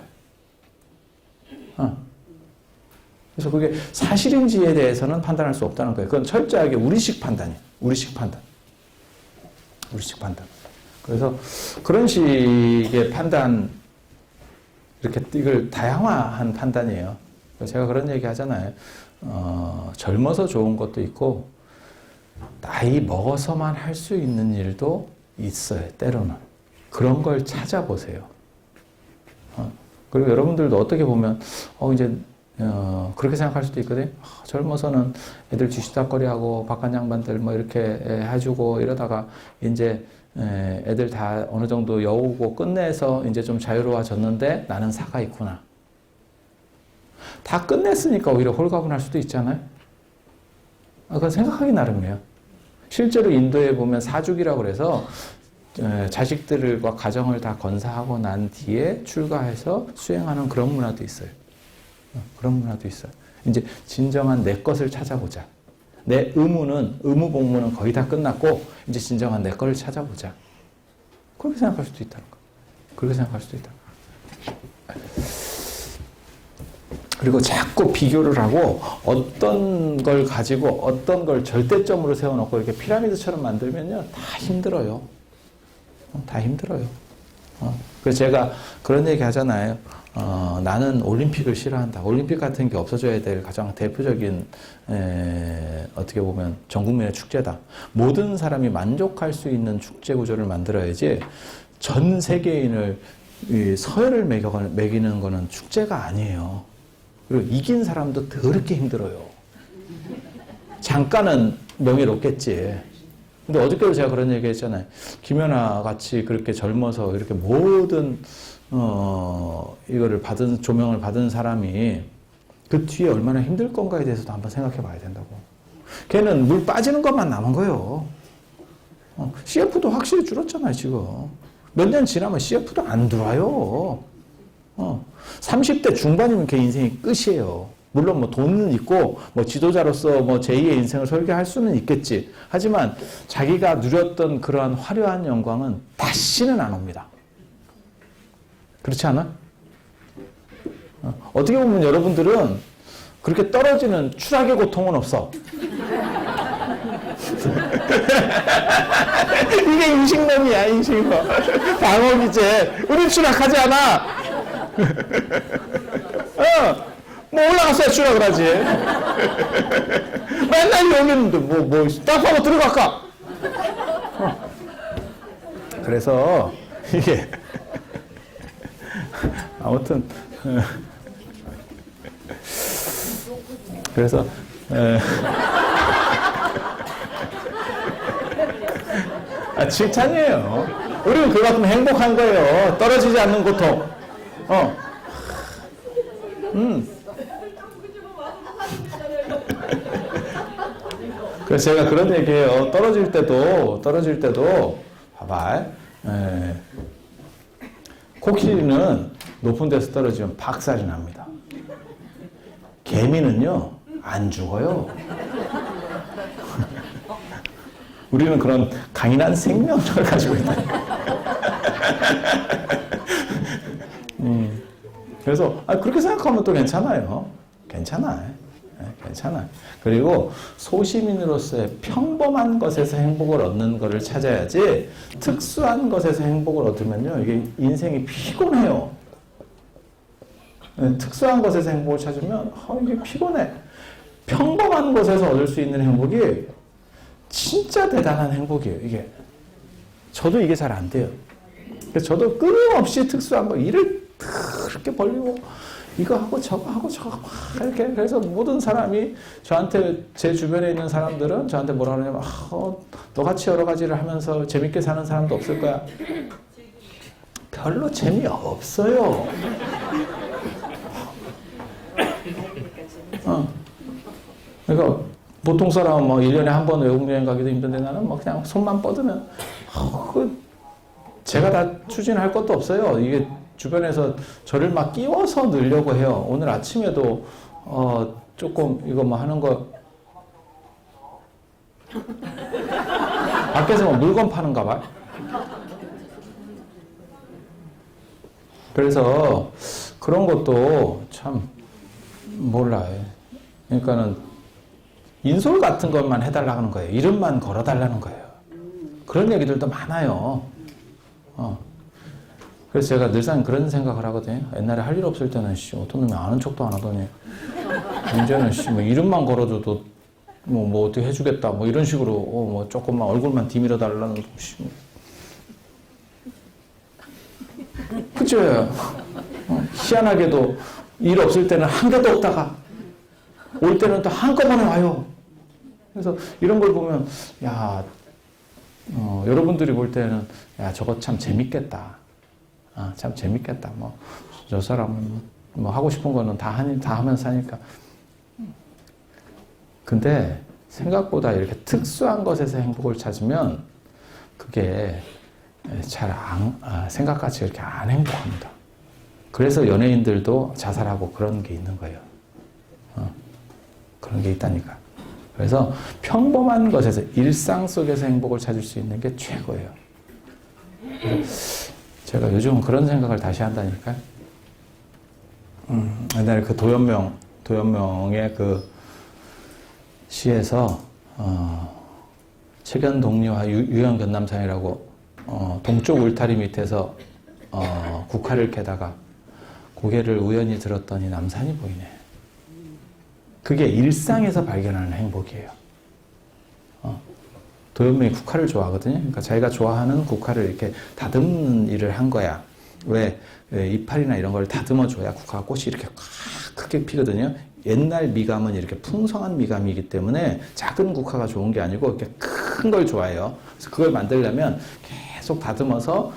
그래서 그게 사실인지에 대해서는 판단할 수 없다는 거예요. 그건 철저하게 우리식 판단이에요. 우리식 판단. 그래서 그런 식의 판단, 이렇게 이걸 다양화한 판단이에요. 제가 그런 얘기 하잖아요. 젊어서 좋은 것도 있고, 나이 먹어서만 할 수 있는 일도 있어요. 때로는. 그런 걸 찾아보세요. 그리고 여러분들도 어떻게 보면, 이제 그렇게 생각할 수도 있거든요. 젊어서는 애들 쥐시닥거리하고 바깥 양반들 뭐 이렇게 해주고 이러다가 이제 애들 다 어느 정도 여우고 끝내서 이제 좀 자유로워졌는데 나는 사가 있구나. 다 끝냈으니까 오히려 홀가분할 수도 있잖아요. 그건 생각하기 나름이에요. 실제로 인도에 보면 사죽이라고 그래서 자식들과 가정을 다 건사하고 난 뒤에 출가해서 수행하는 그런 문화도 있어요. 그런 문화도 있어요. 이제 진정한 내 것을 찾아보자. 내 의무 복무는 거의 다 끝났고 이제 진정한 내 것을 찾아보자. 그렇게 생각할 수도 있다는 거. 그렇게 생각할 수도 있다. 그리고 자꾸 비교를 하고 어떤 걸 가지고 어떤 걸 절대점으로 세워놓고 이렇게 피라미드처럼 만들면요 다 힘들어요. 다 힘들어요. 그래서 제가 그런 얘기 하잖아요. 나는 올림픽을 싫어한다. 올림픽 같은 게 없어져야 될 가장 대표적인 어떻게 보면 전 국민의 축제다. 모든 사람이 만족할 수 있는 축제 구조를 만들어야지 전 세계인을 서열을 매기는 거는 축제가 아니에요. 그리고 이긴 사람도 더럽게 힘들어요. 잠깐은 명예롭겠지. 근데 어저께도 제가 그런 얘기 했잖아요. 김연아 같이 그렇게 젊어서 이렇게 모든 이거를 조명을 받은 사람이 그 뒤에 얼마나 힘들 건가에 대해서도 한번 생각해 봐야 된다고. 걔는 물 빠지는 것만 남은 거예요. CF도 확실히 줄었잖아요, 지금. 몇 년 지나면 CF도 안 들어와요. 30대 중반이면 걔 인생이 끝이에요. 물론 뭐 돈은 있고 뭐 지도자로서 뭐 제2의 인생을 설계할 수는 있겠지. 하지만 자기가 누렸던 그러한 화려한 영광은 다시는 안 옵니다. 그렇지 않아? 어떻게 보면 여러분들은 그렇게 떨어지는 추락의 고통은 없어. 이게 인식론이야, 인식론. 방어기제. 우리 추락하지 않아. 뭐 올라갔어야 추락을 하지. 맨날 여기 있는데 딱 하고 들어갈까? 그래서 이게 아무튼 그래서 칭찬이에요. 우리는 그거 같으면 행복한 거예요. 떨어지지 않는 고통. 그래서 제가 그런 얘기해요. 떨어질 때도 봐봐. 코끼리는 높은 데서 떨어지면 박살이 납니다. 개미는요, 안 죽어요. 우리는 그런 강인한 생명력을 가지고 있다. 그래서 그렇게 생각하면 또 괜찮아요. 괜찮아. 그리고 소시민으로서의 평범한 것에서 행복을 얻는 것을 찾아야지 특수한 것에서 행복을 얻으면요, 이게 인생이 피곤해요. 특수한 것에서 행복을 찾으면 이게 피곤해. 평범한 것에서 얻을 수 있는 행복이 진짜 대단한 행복이에요. 이게 저도 이게 잘 안 돼요. 그래서 저도 끊임없이 특수한 거 일을 그렇게 벌리고 이거 하고 저거 하고 막 이렇게. 그래서 모든 사람이 저한테, 제 주변에 있는 사람들은 저한테 뭐라 그러냐면 너같이 여러 가지를 하면서 재밌게 사는 사람도 없을 거야. 별로 재미없어요. 그러니까 보통 사람은 뭐 1년에 한 번 외국 여행 가기도 힘든데 나는 뭐 그냥 손만 뻗으면 제가 다 추진할 것도 없어요. 이게 주변에서 저를 막 끼워서 넣으려고 해요. 오늘 아침에도 조금 이거 뭐 하는 거 밖에서 뭐 물건 파는가 봐. 그래서 그런 것도 참 몰라. 그러니까는 인솔 같은 것만 해달라는 거예요. 이름만 걸어달라는 거예요. 그런 얘기들도 많아요. 그래서 제가 늘상 그런 생각을 하거든요. 옛날에 할 일 없을 때는 어떤 놈이 아는 척도 안 하더니 이제는 뭐 이름만 걸어줘도 뭐 어떻게 해주겠다 뭐 이런 식으로 뭐 조금만 얼굴만 디밀어 달라는 그죠? 희한하게도 일 없을 때는 한 개도 없다가 올 때는 또 한꺼번에 와요. 그래서 이런 걸 보면 여러분들이 볼 때는 저거 참 재밌겠다. 참 재밌겠다. 뭐 저 사람은 뭐 하고 싶은 거는 다 하면서 사니까. 근데 생각보다 이렇게 특수한 것에서 행복을 찾으면 그게 잘 생각같이 이렇게 안 행복합니다. 그래서 연예인들도 자살하고 그런 게 있는 거예요. 그런 게 있다니까. 그래서 평범한 것에서, 일상 속에서 행복을 찾을 수 있는 게 최고예요. 제가 요즘은 그런 생각을 다시 한다니까. 옛날에 그 도연명의 그 시에서 책연동리와 유연견남산이라고 동쪽 울타리 밑에서 국화를 캐다가 고개를 우연히 들었더니 남산이 보이네. 그게 일상에서 발견하는 행복이에요. 도연명이 국화를 좋아하거든요. 그러니까 자기가 좋아하는 국화를 이렇게 다듬는 일을 한 거야. 왜 이파리나 이런 걸 다듬어줘야 국화가 꽃이 이렇게 크게 피거든요. 옛날 미감은 이렇게 풍성한 미감이기 때문에 작은 국화가 좋은 게 아니고 이렇게 큰 걸 좋아해요. 그래서 그걸 만들려면 계속 다듬어서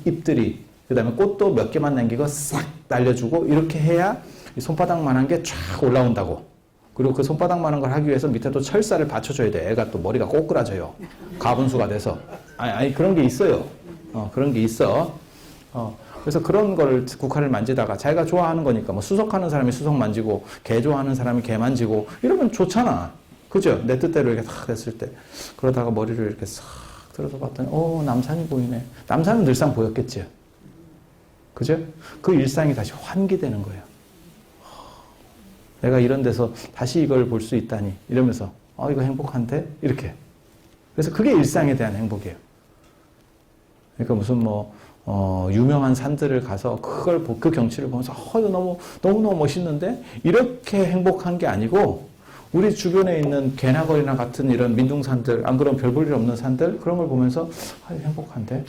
잎들이, 그 다음에 꽃도 몇 개만 남기고 싹 날려주고 이렇게 해야 손바닥만한 게 쫙 올라온다고. 그리고 그 손바닥만한 걸 하기 위해서 밑에 또 철사를 받쳐줘야 돼. 애가 또 머리가 꼬꾸라져요. 가분수가 돼서. 아니 그런 게 있어요. 그런 게 있어. 그래서 그런 걸 국화를 만지다가 자기가 좋아하는 거니까 뭐 수석하는 사람이 수석 만지고 개 좋아하는 사람이 개 만지고 이러면 좋잖아. 그죠? 내 뜻대로 이렇게 탁 됐을 때. 그러다가 머리를 이렇게 싹 들어서 봤더니 남산이 보이네. 남산은 늘상 보였겠지. 그죠? 그 일상이 다시 환기되는 거예요. 내가 이런 데서 다시 이걸 볼 수 있다니 이러면서 이거 행복한데? 이렇게. 그래서 그게 일상에 대한 행복이에요. 그러니까 무슨 유명한 산들을 가서 그 경치를 보면서 이거 너무너무 멋있는데? 이렇게 행복한 게 아니고 우리 주변에 있는 개나거리나 같은 이런 민둥산들, 안 그러면 별 볼 일 없는 산들, 그런 걸 보면서 행복한데?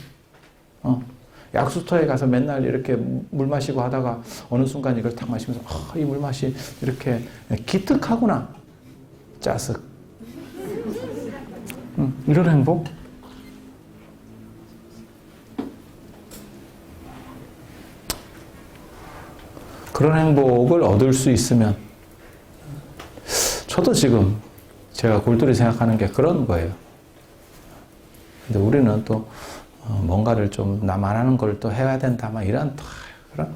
약수터에 가서 맨날 이렇게 물 마시고 하다가 어느 순간 이걸 탁 마시면서 이 물맛이 이렇게 기특하구나. 짜쓱. 이런 행복? 그런 행복을 얻을 수 있으면 저도 지금 제가 골똘히 생각하는 게 그런 거예요. 근데 우리는 또 뭔가를 좀 남 안 하는 걸 또 해야 된다 막 이런 그런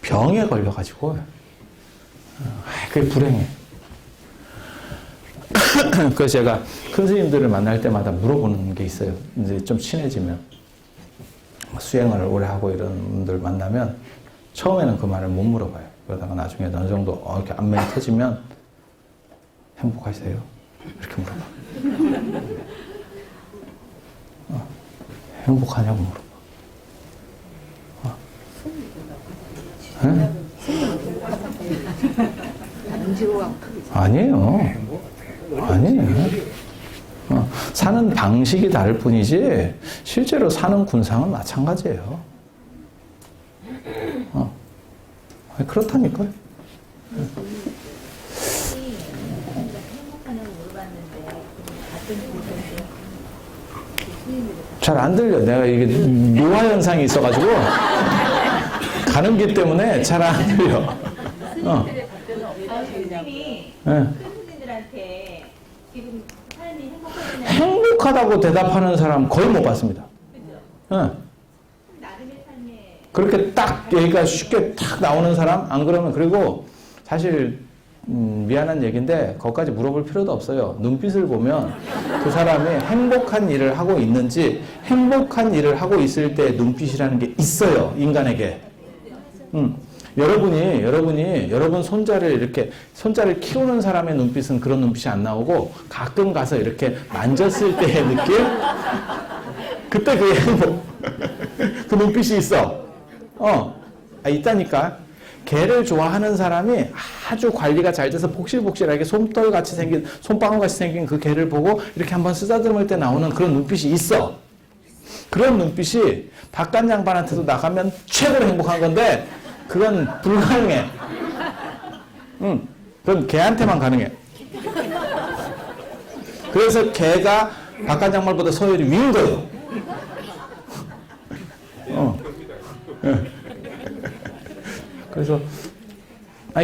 병에 걸려가지고 그게 불행해. 그래서 제가 큰 스님들을 만날 때마다 물어보는 게 있어요. 이제 좀 친해지면 수행을 오래 하고 이런 분들 만나면 처음에는 그 말을 못 물어봐요. 그러다가 나중에 어느 정도 이렇게 안면이 터지면 행복하세요? 이렇게 물어봐. 행복하냐고 물어봐. 아니에요. 사는 방식이 다를 뿐이지 실제로 사는 군상은 마찬가지예요. 그렇다니까요. 잘 안 들려. 내가 이게 노화 현상이 있어가지고 가는 길 때문에 잘 안 들려. 선생님이 큰 스님들한테 지금 삶이 행복하다고 대답하는 사람 거의 못 봤습니다. 나름의 삶에 그렇게 딱 얘기가 쉽게 탁 나오는 사람? 안 그러면 그리고 사실 미안한 얘기인데 거기까지 물어볼 필요도 없어요. 눈빛을 보면 그 사람이 행복한 일을 하고 있는지 행복한 일을 하고 있을 때 눈빛이라는 게 있어요. 인간에게. 여러분 손자를 키우는 사람의 눈빛은 그런 눈빛이 안 나오고 가끔 가서 이렇게 만졌을 때의 느낌? 그때 그 행복. 그 눈빛이 있어. 있다니까. 개를 좋아하는 사람이 아주 관리가 잘 돼서 복실복실하게 솜털같이 생긴, 솜방울같이 생긴 그 개를 보고 이렇게 한번 쓰다듬을 때 나오는 그런 눈빛이 있어. 그런 눈빛이 바깥 양반한테도 나가면 최고로 행복한 건데 그건 불가능해. 그건 개한테만 가능해. 그래서 개가 바깥 양말보다 서열이 위인 거예요. 그래서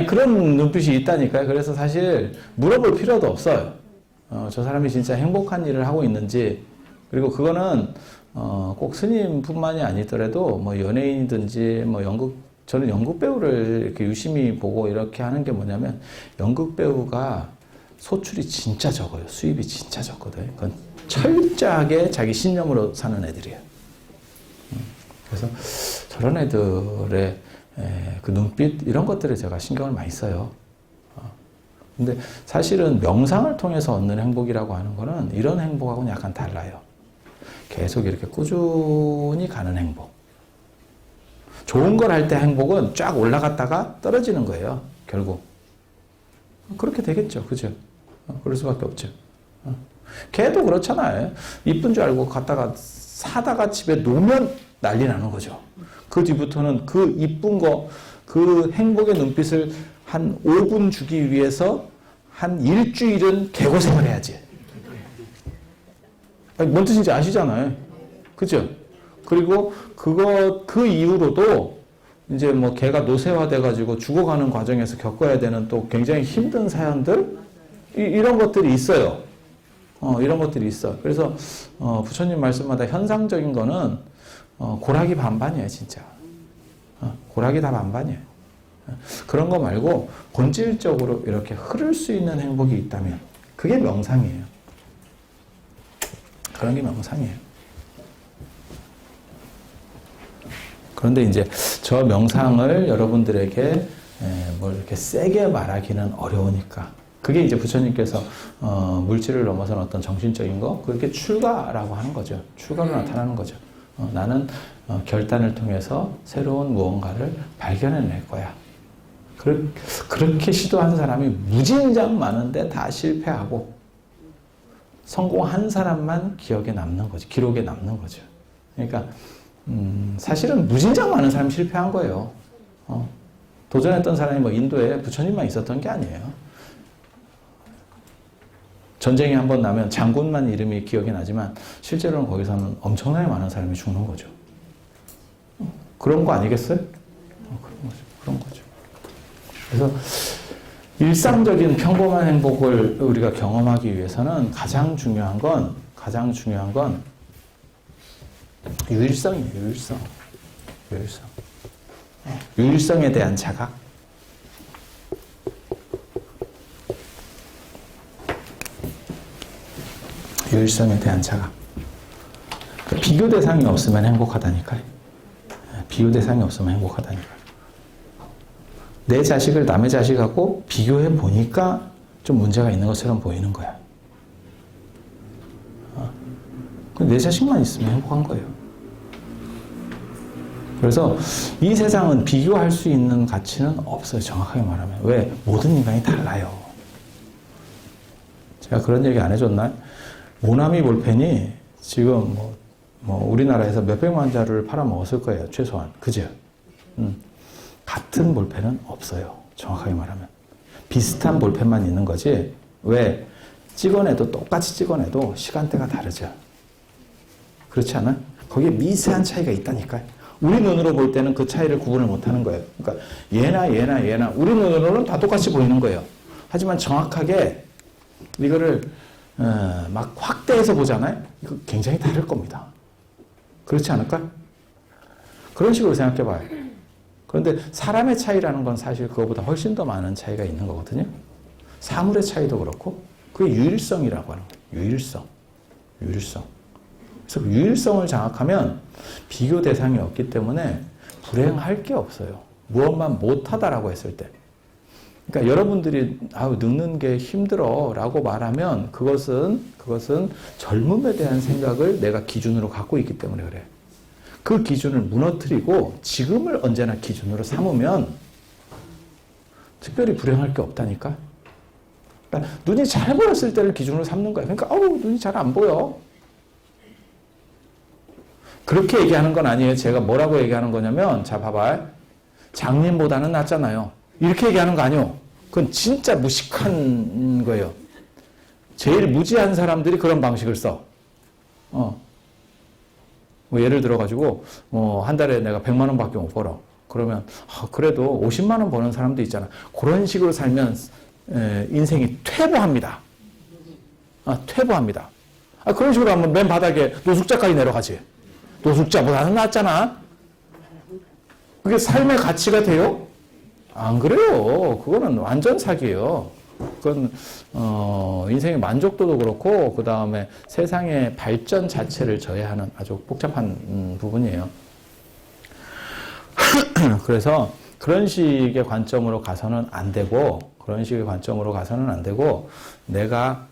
그런 눈빛이 있다니까요. 그래서 사실 물어볼 필요도 없어요. 저 사람이 진짜 행복한 일을 하고 있는지. 그리고 그거는 꼭 스님뿐만이 아니더라도 뭐 연예인이든지 뭐 저는 연극 배우를 이렇게 유심히 보고 이렇게 하는 게 뭐냐면 연극 배우가 소출이 진짜 적어요. 수입이 진짜 적거든요. 그건 철저하게 자기 신념으로 사는 애들이에요. 그래서 저런 애들의 그 눈빛 이런 것들에 제가 신경을 많이 써요. 근데 사실은 명상을 통해서 얻는 행복이라고 하는 거는 이런 행복하고는 약간 달라요. 계속 이렇게 꾸준히 가는 행복. 좋은 걸 할 때 행복은 쫙 올라갔다가 떨어지는 거예요. 결국. 그렇게 되겠죠. 그죠? 그럴 수밖에 없죠. 걔도 그렇잖아요. 이쁜 줄 알고 갔다가 사다가 집에 놓으면 난리 나는 거죠. 그 뒤부터는 그 이쁜 거, 그 행복의 눈빛을 한 5분 주기 위해서 한 일주일은 개고생을 해야지. 뭔 뜻인지 아시잖아요. 그죠? 그리고 그 이후로도 이제 뭐 개가 노쇠화돼가지고 죽어가는 과정에서 겪어야 되는 또 굉장히 힘든 사연들? 이런 것들이 있어요. 이런 것들이 있어. 그래서, 부처님 말씀마다 현상적인 거는, 고락이 반반이에요, 진짜. 고락이 다 반반이에요. 그런 거 말고 본질적으로 이렇게 흐를 수 있는 행복이 있다면 그게 명상이에요. 그런 게 명상이에요. 그런데 이제 저 명상을 여러분들에게 뭘 이렇게 세게 말하기는 어려우니까 그게 이제 부처님께서 물질을 넘어서는 어떤 정신적인 거 그렇게 출가라고 하는 거죠. 출가로 나타나는 거죠. 나는 결단을 통해서 새로운 무언가를 발견해낼 거야. 그렇게 시도한 사람이 무진장 많은데 다 실패하고 성공한 사람만 기억에 남는 거죠. 기록에 남는 거죠. 그러니까 사실은 무진장 많은 사람이 실패한 거예요. 도전했던 사람이 뭐 인도에 부처님만 있었던 게 아니에요. 전쟁이 한번 나면 장군만 이름이 기억이 나지만 실제로는 거기서는 엄청나게 많은 사람이 죽는 거죠. 그런 거 아니겠어요? 그런 거죠. 그래서 일상적인 평범한 행복을 우리가 경험하기 위해서는 가장 중요한 건 유일성이에요. 유일성에 대한 자각. 유일성에 대한 자각. 비교 대상이 없으면 행복하다니까요. 비교 대상이 없으면 행복하다니까요. 내 자식을 남의 자식하고 비교해 보니까 좀 문제가 있는 것처럼 보이는 거야. 내 자식만 있으면 행복한 거예요. 그래서 이 세상은 비교할 수 있는 가치는 없어요. 정확하게 말하면. 왜? 모든 인간이 달라요. 제가 그런 얘기 안 해줬나요? 모나미 볼펜이 지금 우리나라에서 몇백만 자루를 팔아먹었을 거예요. 최소한. 그죠? 같은 볼펜은 없어요. 정확하게 말하면. 비슷한 볼펜만 있는 거지. 왜? 똑같이 찍어내도 시간대가 다르죠. 그렇지 않아요? 거기에 미세한 차이가 있다니까요. 우리 눈으로 볼 때는 그 차이를 구분을 못하는 거예요. 그러니까 얘나 우리 눈으로는 다 똑같이 보이는 거예요. 하지만 정확하게 이거를 막 확대해서 보잖아요. 이거 굉장히 다를 겁니다. 그렇지 않을까? 그런 식으로 생각해 봐요. 그런데 사람의 차이라는 건 사실 그거보다 훨씬 더 많은 차이가 있는 거거든요. 사물의 차이도 그렇고 그게 유일성이라고 하는 거예요. 유일성. 그래서 유일성을 장악하면 비교 대상이 없기 때문에 불행할 게 없어요. 무엇만 못하다라고 했을 때. 그러니까 여러분들이 늙는 게 힘들어 라고 말하면 그것은 젊음에 대한 생각을 내가 기준으로 갖고 있기 때문에 그래. 그 기준을 무너뜨리고 지금을 언제나 기준으로 삼으면 특별히 불행할 게 없다니까. 그러니까 눈이 잘 보였을 때를 기준으로 삼는 거야. 그러니까 눈이 잘 안 보여. 그렇게 얘기하는 건 아니에요. 제가 뭐라고 얘기하는 거냐면 자 봐봐. 장님보다는 낫잖아요. 이렇게 얘기하는 거 아니에요. 그건 진짜 무식한 거예요. 제일 무지한 사람들이 그런 방식을 써. 예를 들어가지고 한 달에 내가 100만 원밖에 못 벌어. 그러면 그래도 50만 원 버는 사람도 있잖아. 그런 식으로 살면 인생이 퇴보합니다. 퇴보합니다. 그런 식으로 하면 맨 바닥에 노숙자까지 내려가지. 노숙자보다는 낫잖아. 그게 삶의 가치가 돼요? 안 그래요. 그거는 완전 사기예요. 그건 인생의 만족도도 그렇고 그 다음에 세상의 발전 자체를 저해하는 아주 복잡한 부분이에요. 그래서 그런 식의 관점으로 가서는 안 되고 내가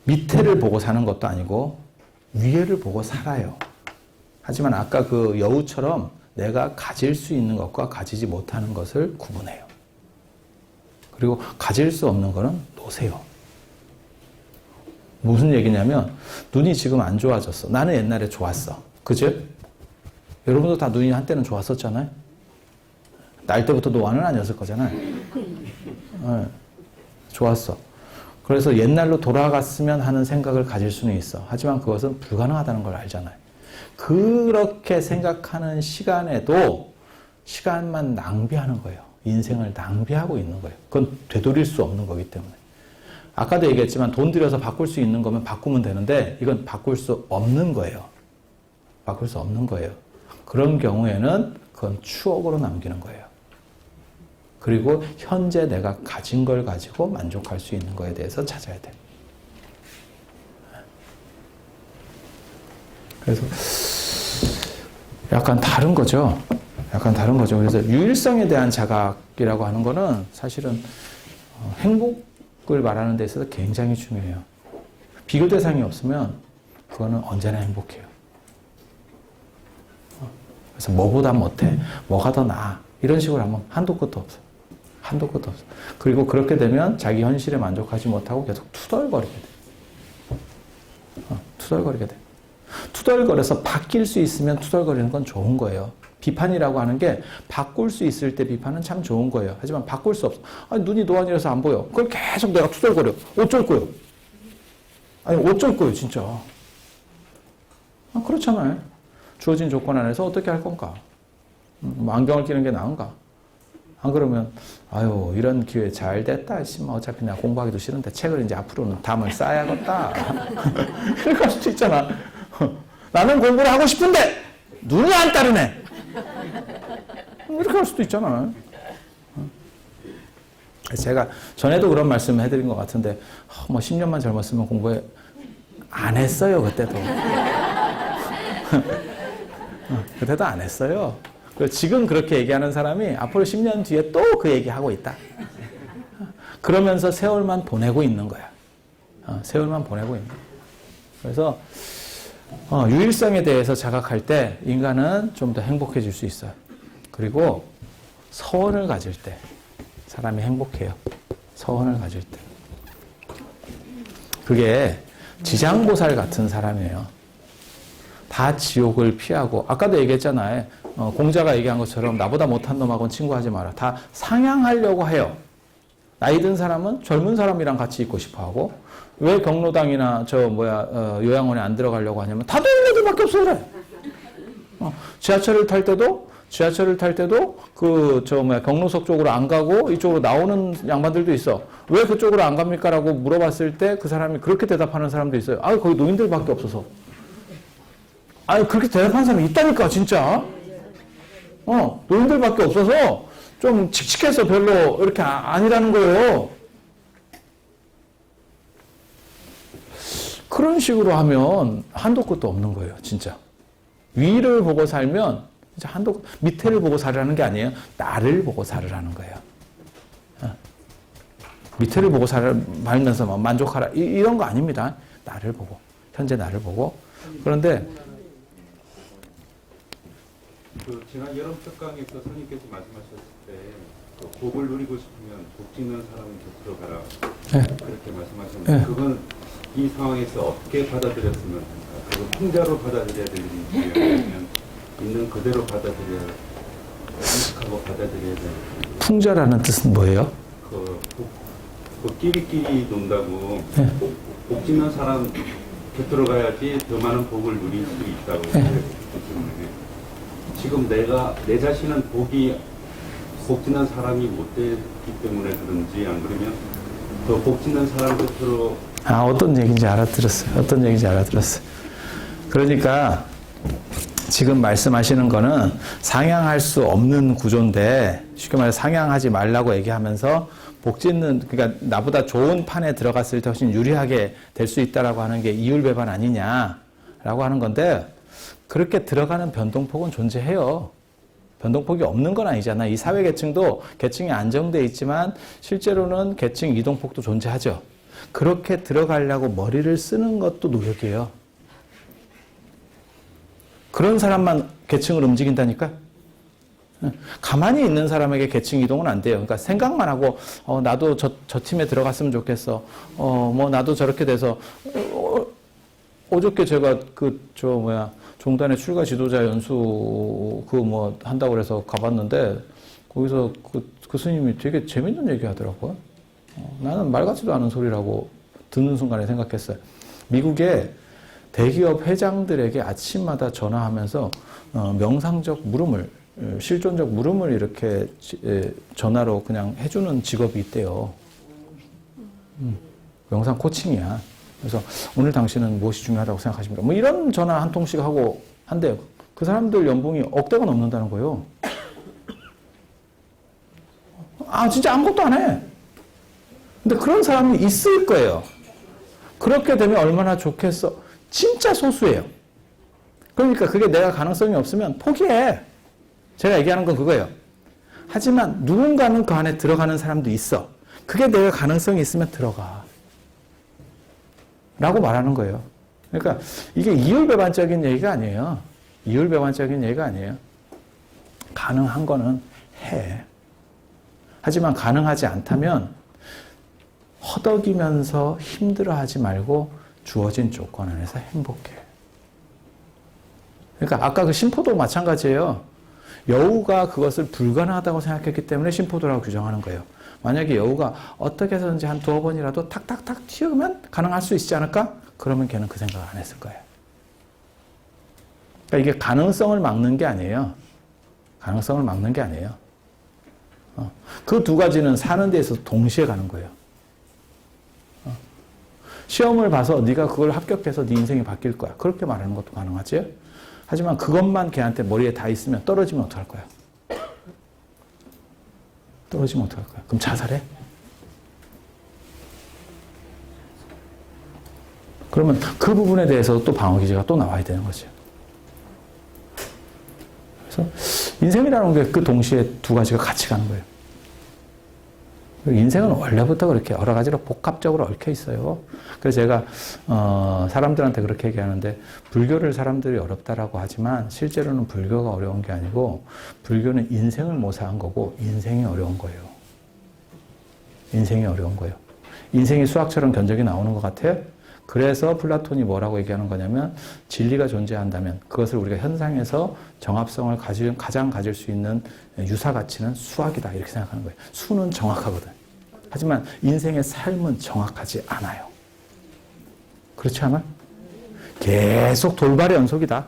밑에를 보고 사는 것도 아니고 위에를 보고 살아요. 하지만 아까 그 여우처럼 내가 가질 수 있는 것과 가지지 못하는 것을 구분해요. 그리고 가질 수 없는 거는 놓으세요. 무슨 얘기냐면 눈이 지금 안 좋아졌어. 나는 옛날에 좋았어. 그죠? 여러분도 다 눈이 한때는 좋았었잖아요. 날 때부터 노안은 아니었을 거잖아요. 네, 좋았어. 그래서 옛날로 돌아갔으면 하는 생각을 가질 수는 있어. 하지만 그것은 불가능하다는 걸 알잖아요. 그렇게 생각하는 시간에도 시간만 낭비하는 거예요. 인생을 낭비하고 있는 거예요. 그건 되돌릴 수 없는 거기 때문에. 아까도 얘기했지만 돈 들여서 바꿀 수 있는 거면 바꾸면 되는데 이건 바꿀 수 없는 거예요. 바꿀 수 없는 거예요. 그런 경우에는 그건 추억으로 남기는 거예요. 그리고 현재 내가 가진 걸 가지고 만족할 수 있는 거에 대해서 찾아야 돼요. 그래서 약간 다른 거죠. 약간 다른 거죠. 그래서 유일성에 대한 자각이라고 하는 거는 사실은 행복을 말하는 데 있어서 굉장히 중요해요. 비교 대상이 없으면 그거는 언제나 행복해요. 그래서 뭐보다 못해, 뭐가 더 나아 이런 식으로 하면 한도 끝도 없어. 한도 끝도 없어. 그리고 그렇게 되면 자기 현실에 만족하지 못하고 계속 투덜거리게 돼. 투덜거리게 돼. 투덜거려서 바뀔 수 있으면 투덜거리는 건 좋은 거예요. 비판이라고 하는 게 바꿀 수 있을 때 비판은 참 좋은 거예요. 하지만 바꿀 수 없어. 아니, 눈이 노안이라서 안 보여. 그걸 계속 내가 투덜거려. 어쩔 거예요? 아니, 어쩔 거예요, 진짜. 그렇잖아요. 주어진 조건 안에서 어떻게 할 건가? 안경을 끼는 게 나은가? 안 그러면, 아유, 이런 기회 잘 됐다. 어차피 내가 공부하기도 싫은데 책을 이제 앞으로는 담을 쌓아야겠다. 이렇게 할 수도 있잖아. 나는 공부를 하고 싶은데, 눈이 안 따르네. 이렇게 할 수도 있잖아. 제가 전에도 그런 말씀을 해드린 것 같은데, 뭐 10년만 젊었으면 공부에 안 했어요, 그때도. 그때도 안 했어요. 지금 그렇게 얘기하는 사람이 앞으로 10년 뒤에 또 그 얘기하고 있다. 그러면서 세월만 보내고 있는 거야. 세월만 보내고 있는 거야. 그래서 유일성에 대해서 자각할 때 인간은 좀 더 행복해질 수 있어요. 그리고 서원을 가질 때 사람이 행복해요. 서원을 가질 때. 그게 지장보살 같은 사람이에요. 다 지옥을 피하고, 아까도 얘기했잖아요. 공자가 얘기한 것처럼 나보다 못한 놈하고는 친구하지 마라. 다 상향하려고 해요. 나이 든 사람은 젊은 사람이랑 같이 있고 싶어 하고, 왜 경로당이나 요양원에 안 들어가려고 하냐면 다 노인 애들밖에 없어 그래. 지하철을 탈 때도 경로석 쪽으로 안 가고 이쪽으로 나오는 양반들도 있어. 왜 그쪽으로 안 갑니까? 라고 물어봤을 때 그 사람이 그렇게 대답하는 사람도 있어요. 거기 노인들밖에 없어서. 그렇게 대답하는 사람이 있다니까, 진짜. 노인들밖에 없어서 좀 칙칙해서 별로 이렇게 아니라는 거예요. 그런 식으로 하면 한도 끝도 없는 거예요, 진짜. 위를 보고 살면 진짜 밑에를 보고 살으라는 게 아니에요. 나를 보고 살으라는 거예요. 밑에를 보고 살면서 만족하라 이런 거 아닙니다. 나를 보고, 현재 나를 보고. 그런데 지난 여름 특강에서 선생님께서 말씀하셨을 때 복을 누리고 싶으면 복 짓는 사람한테 들어가라. 네. 그렇게 말씀하셨는데 네. 그건 이 상황에서 어떻게 받아들였으면 합니까? 그건 풍자로 받아들여야 되는지 아니면 있는 그대로 받아들여야 인식하고 받아들여야 되는지. 풍자라는 뜻은 뭐예요? 그 끼리끼리 논다고 네. 복 짓는 사람 곁으로 가야지 더 많은 복을 누릴 수 있다고 네. 그랬기 때문에 지금 내 자신은 복 짓는 사람이 못 되기 때문에 그런지 안 그러면 더 복 짓는 사람 곁으로 어떤 얘기인지 알아들었어요. 그러니까 지금 말씀하시는 거는 상향할 수 없는 구조인데 쉽게 말해서 상향하지 말라고 얘기하면서 그러니까 나보다 좋은 판에 들어갔을 때 훨씬 유리하게 될 수 있다라고 하는 게 이율배반 아니냐라고 하는 건데 그렇게 들어가는 변동폭은 존재해요. 변동폭이 없는 건 아니잖아. 이 사회 계층도 계층이 안정돼 있지만 실제로는 계층 이동폭도 존재하죠. 그렇게 들어가려고 머리를 쓰는 것도 노력이에요. 그런 사람만 계층을 움직인다니까? 가만히 있는 사람에게 계층 이동은 안 돼요. 그러니까 생각만 하고, 나도 저 팀에 들어갔으면 좋겠어. 나도 저렇게 돼서, 어저께 제가 종단의 출가 지도자 연수 한다고 그래서 가봤는데, 거기서 그 스님이 되게 재밌는 얘기 하더라고요. 나는 말 같지도 않은 소리라고 듣는 순간에 생각했어요. 미국의 대기업 회장들에게 아침마다 전화하면서 명상적 물음을, 실존적 물음을 이렇게 전화로 그냥 해주는 직업이 있대요. 명상 코칭이야. 그래서 오늘 당신은 무엇이 중요하다고 생각하십니까? 이런 전화 한 통씩 하고 한대요. 그 사람들 연봉이 억대가 넘는다는 거예요. 아, 진짜 아무것도 안 해. 근데 그런 사람이 있을 거예요. 그렇게 되면 얼마나 좋겠어. 진짜 소수예요. 그러니까 그게 내가 가능성이 없으면 포기해. 제가 얘기하는 건 그거예요. 하지만 누군가는 그 안에 들어가는 사람도 있어. 그게 내가 가능성이 있으면 들어가. 라고 말하는 거예요. 그러니까 이게 이율배반적인 얘기가 아니에요. 이율배반적인 얘기가 아니에요. 가능한 거는 해. 하지만 가능하지 않다면 허덕이면서 힘들어하지 말고 주어진 조건 안에서 행복해. 그러니까 아까 그 심포도 마찬가지예요. 여우가 그것을 불가능하다고 생각했기 때문에 심포도라고 규정하는 거예요. 만약에 여우가 어떻게 해서든지 한 두어 번이라도 탁탁탁 튀으면 가능할 수 있지 않을까? 그러면 걔는 그 생각을 안 했을 거예요. 그러니까 이게 가능성을 막는 게 아니에요. 가능성을 막는 게 아니에요. 그 두 가지는 사는 데 있어서 동시에 가는 거예요. 시험을 봐서 네가 그걸 합격해서 네 인생이 바뀔 거야. 그렇게 말하는 것도 가능하지. 하지만 그것만 걔한테 머리에 다 있으면 떨어지면 어떡할 거야? 떨어지면 어떡할 거야? 그럼 자살해? 그러면 그 부분에 대해서 또 방어기제가 또 나와야 되는 거죠. 그래서 인생이라는 게 그 동시에 두 가지가 같이 가는 거예요. 인생은 원래부터 그렇게 여러 가지로 복합적으로 얽혀 있어요. 그래서 제가 사람들한테 그렇게 얘기하는데 불교를 사람들이 어렵다라고 하지만 실제로는 불교가 어려운 게 아니고 불교는 인생을 모사한 거고 인생이 어려운 거예요. 인생이 어려운 거예요. 인생이 수학처럼 견적이 나오는 것 같아요. 그래서 플라톤이 뭐라고 얘기하는 거냐면 진리가 존재한다면 그것을 우리가 현상에서 정합성을 가장 가질 수 있는 유사 가치는 수학이다 이렇게 생각하는 거예요. 수는 정확하거든. 하지만 인생의 삶은 정확하지 않아요. 그렇지 않아? 계속 돌발의 연속이다.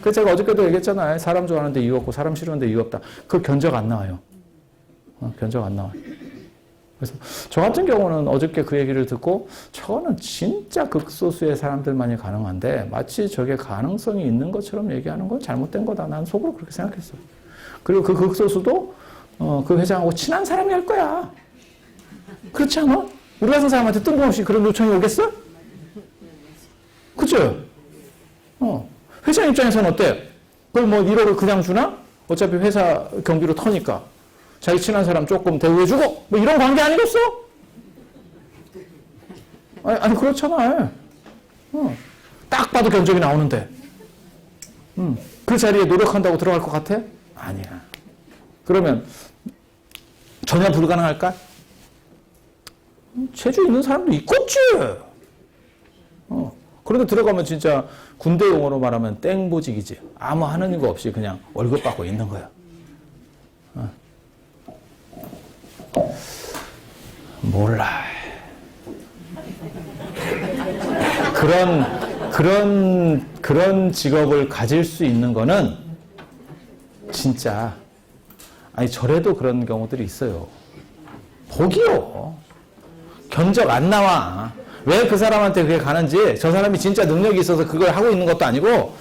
그래서 제가 어저께도 얘기했잖아요. 사람 좋아하는데 이유 없고 사람 싫어하는데 이유 없다. 그 견적 안 나와요. 견적 안 나와요. 그래서 저 같은 경우는 어저께 그 얘기를 듣고 저거는 진짜 극소수의 사람들만이 가능한데 마치 저게 가능성이 있는 것처럼 얘기하는 건 잘못된 거다. 난 속으로 그렇게 생각했어요. 그리고 그 극소수도 그 회장하고 친한 사람이 할 거야. 그렇지 않아? 우리 같은 사람한테 뜬금없이 그런 요청이 오겠어? 그죠? 회장 입장에서는 어때? 그걸 뭐 1억을 그냥 주나? 어차피 회사 경비로 터니까. 자기 친한 사람 조금 대우해주고 뭐 이런 관계 아니겠어? 아니 그렇잖아. 딱 봐도 견적이 나오는데 그 자리에 노력한다고 들어갈 것 같아? 아니야. 그러면 전혀 불가능할까? 재주 있는 사람도 있겠지. 그런데 들어가면 진짜 군대 용어로 말하면 땡보직이지. 아무 하는 거 없이 그냥 월급 받고 있는 거야. 몰라. 그런 직업을 가질 수 있는 거는 진짜 아니 저래도 그런 경우들이 있어요. 복이요. 견적 안 나와. 왜 그 사람한테 그게 가는지 저 사람이 진짜 능력이 있어서 그걸 하고 있는 것도 아니고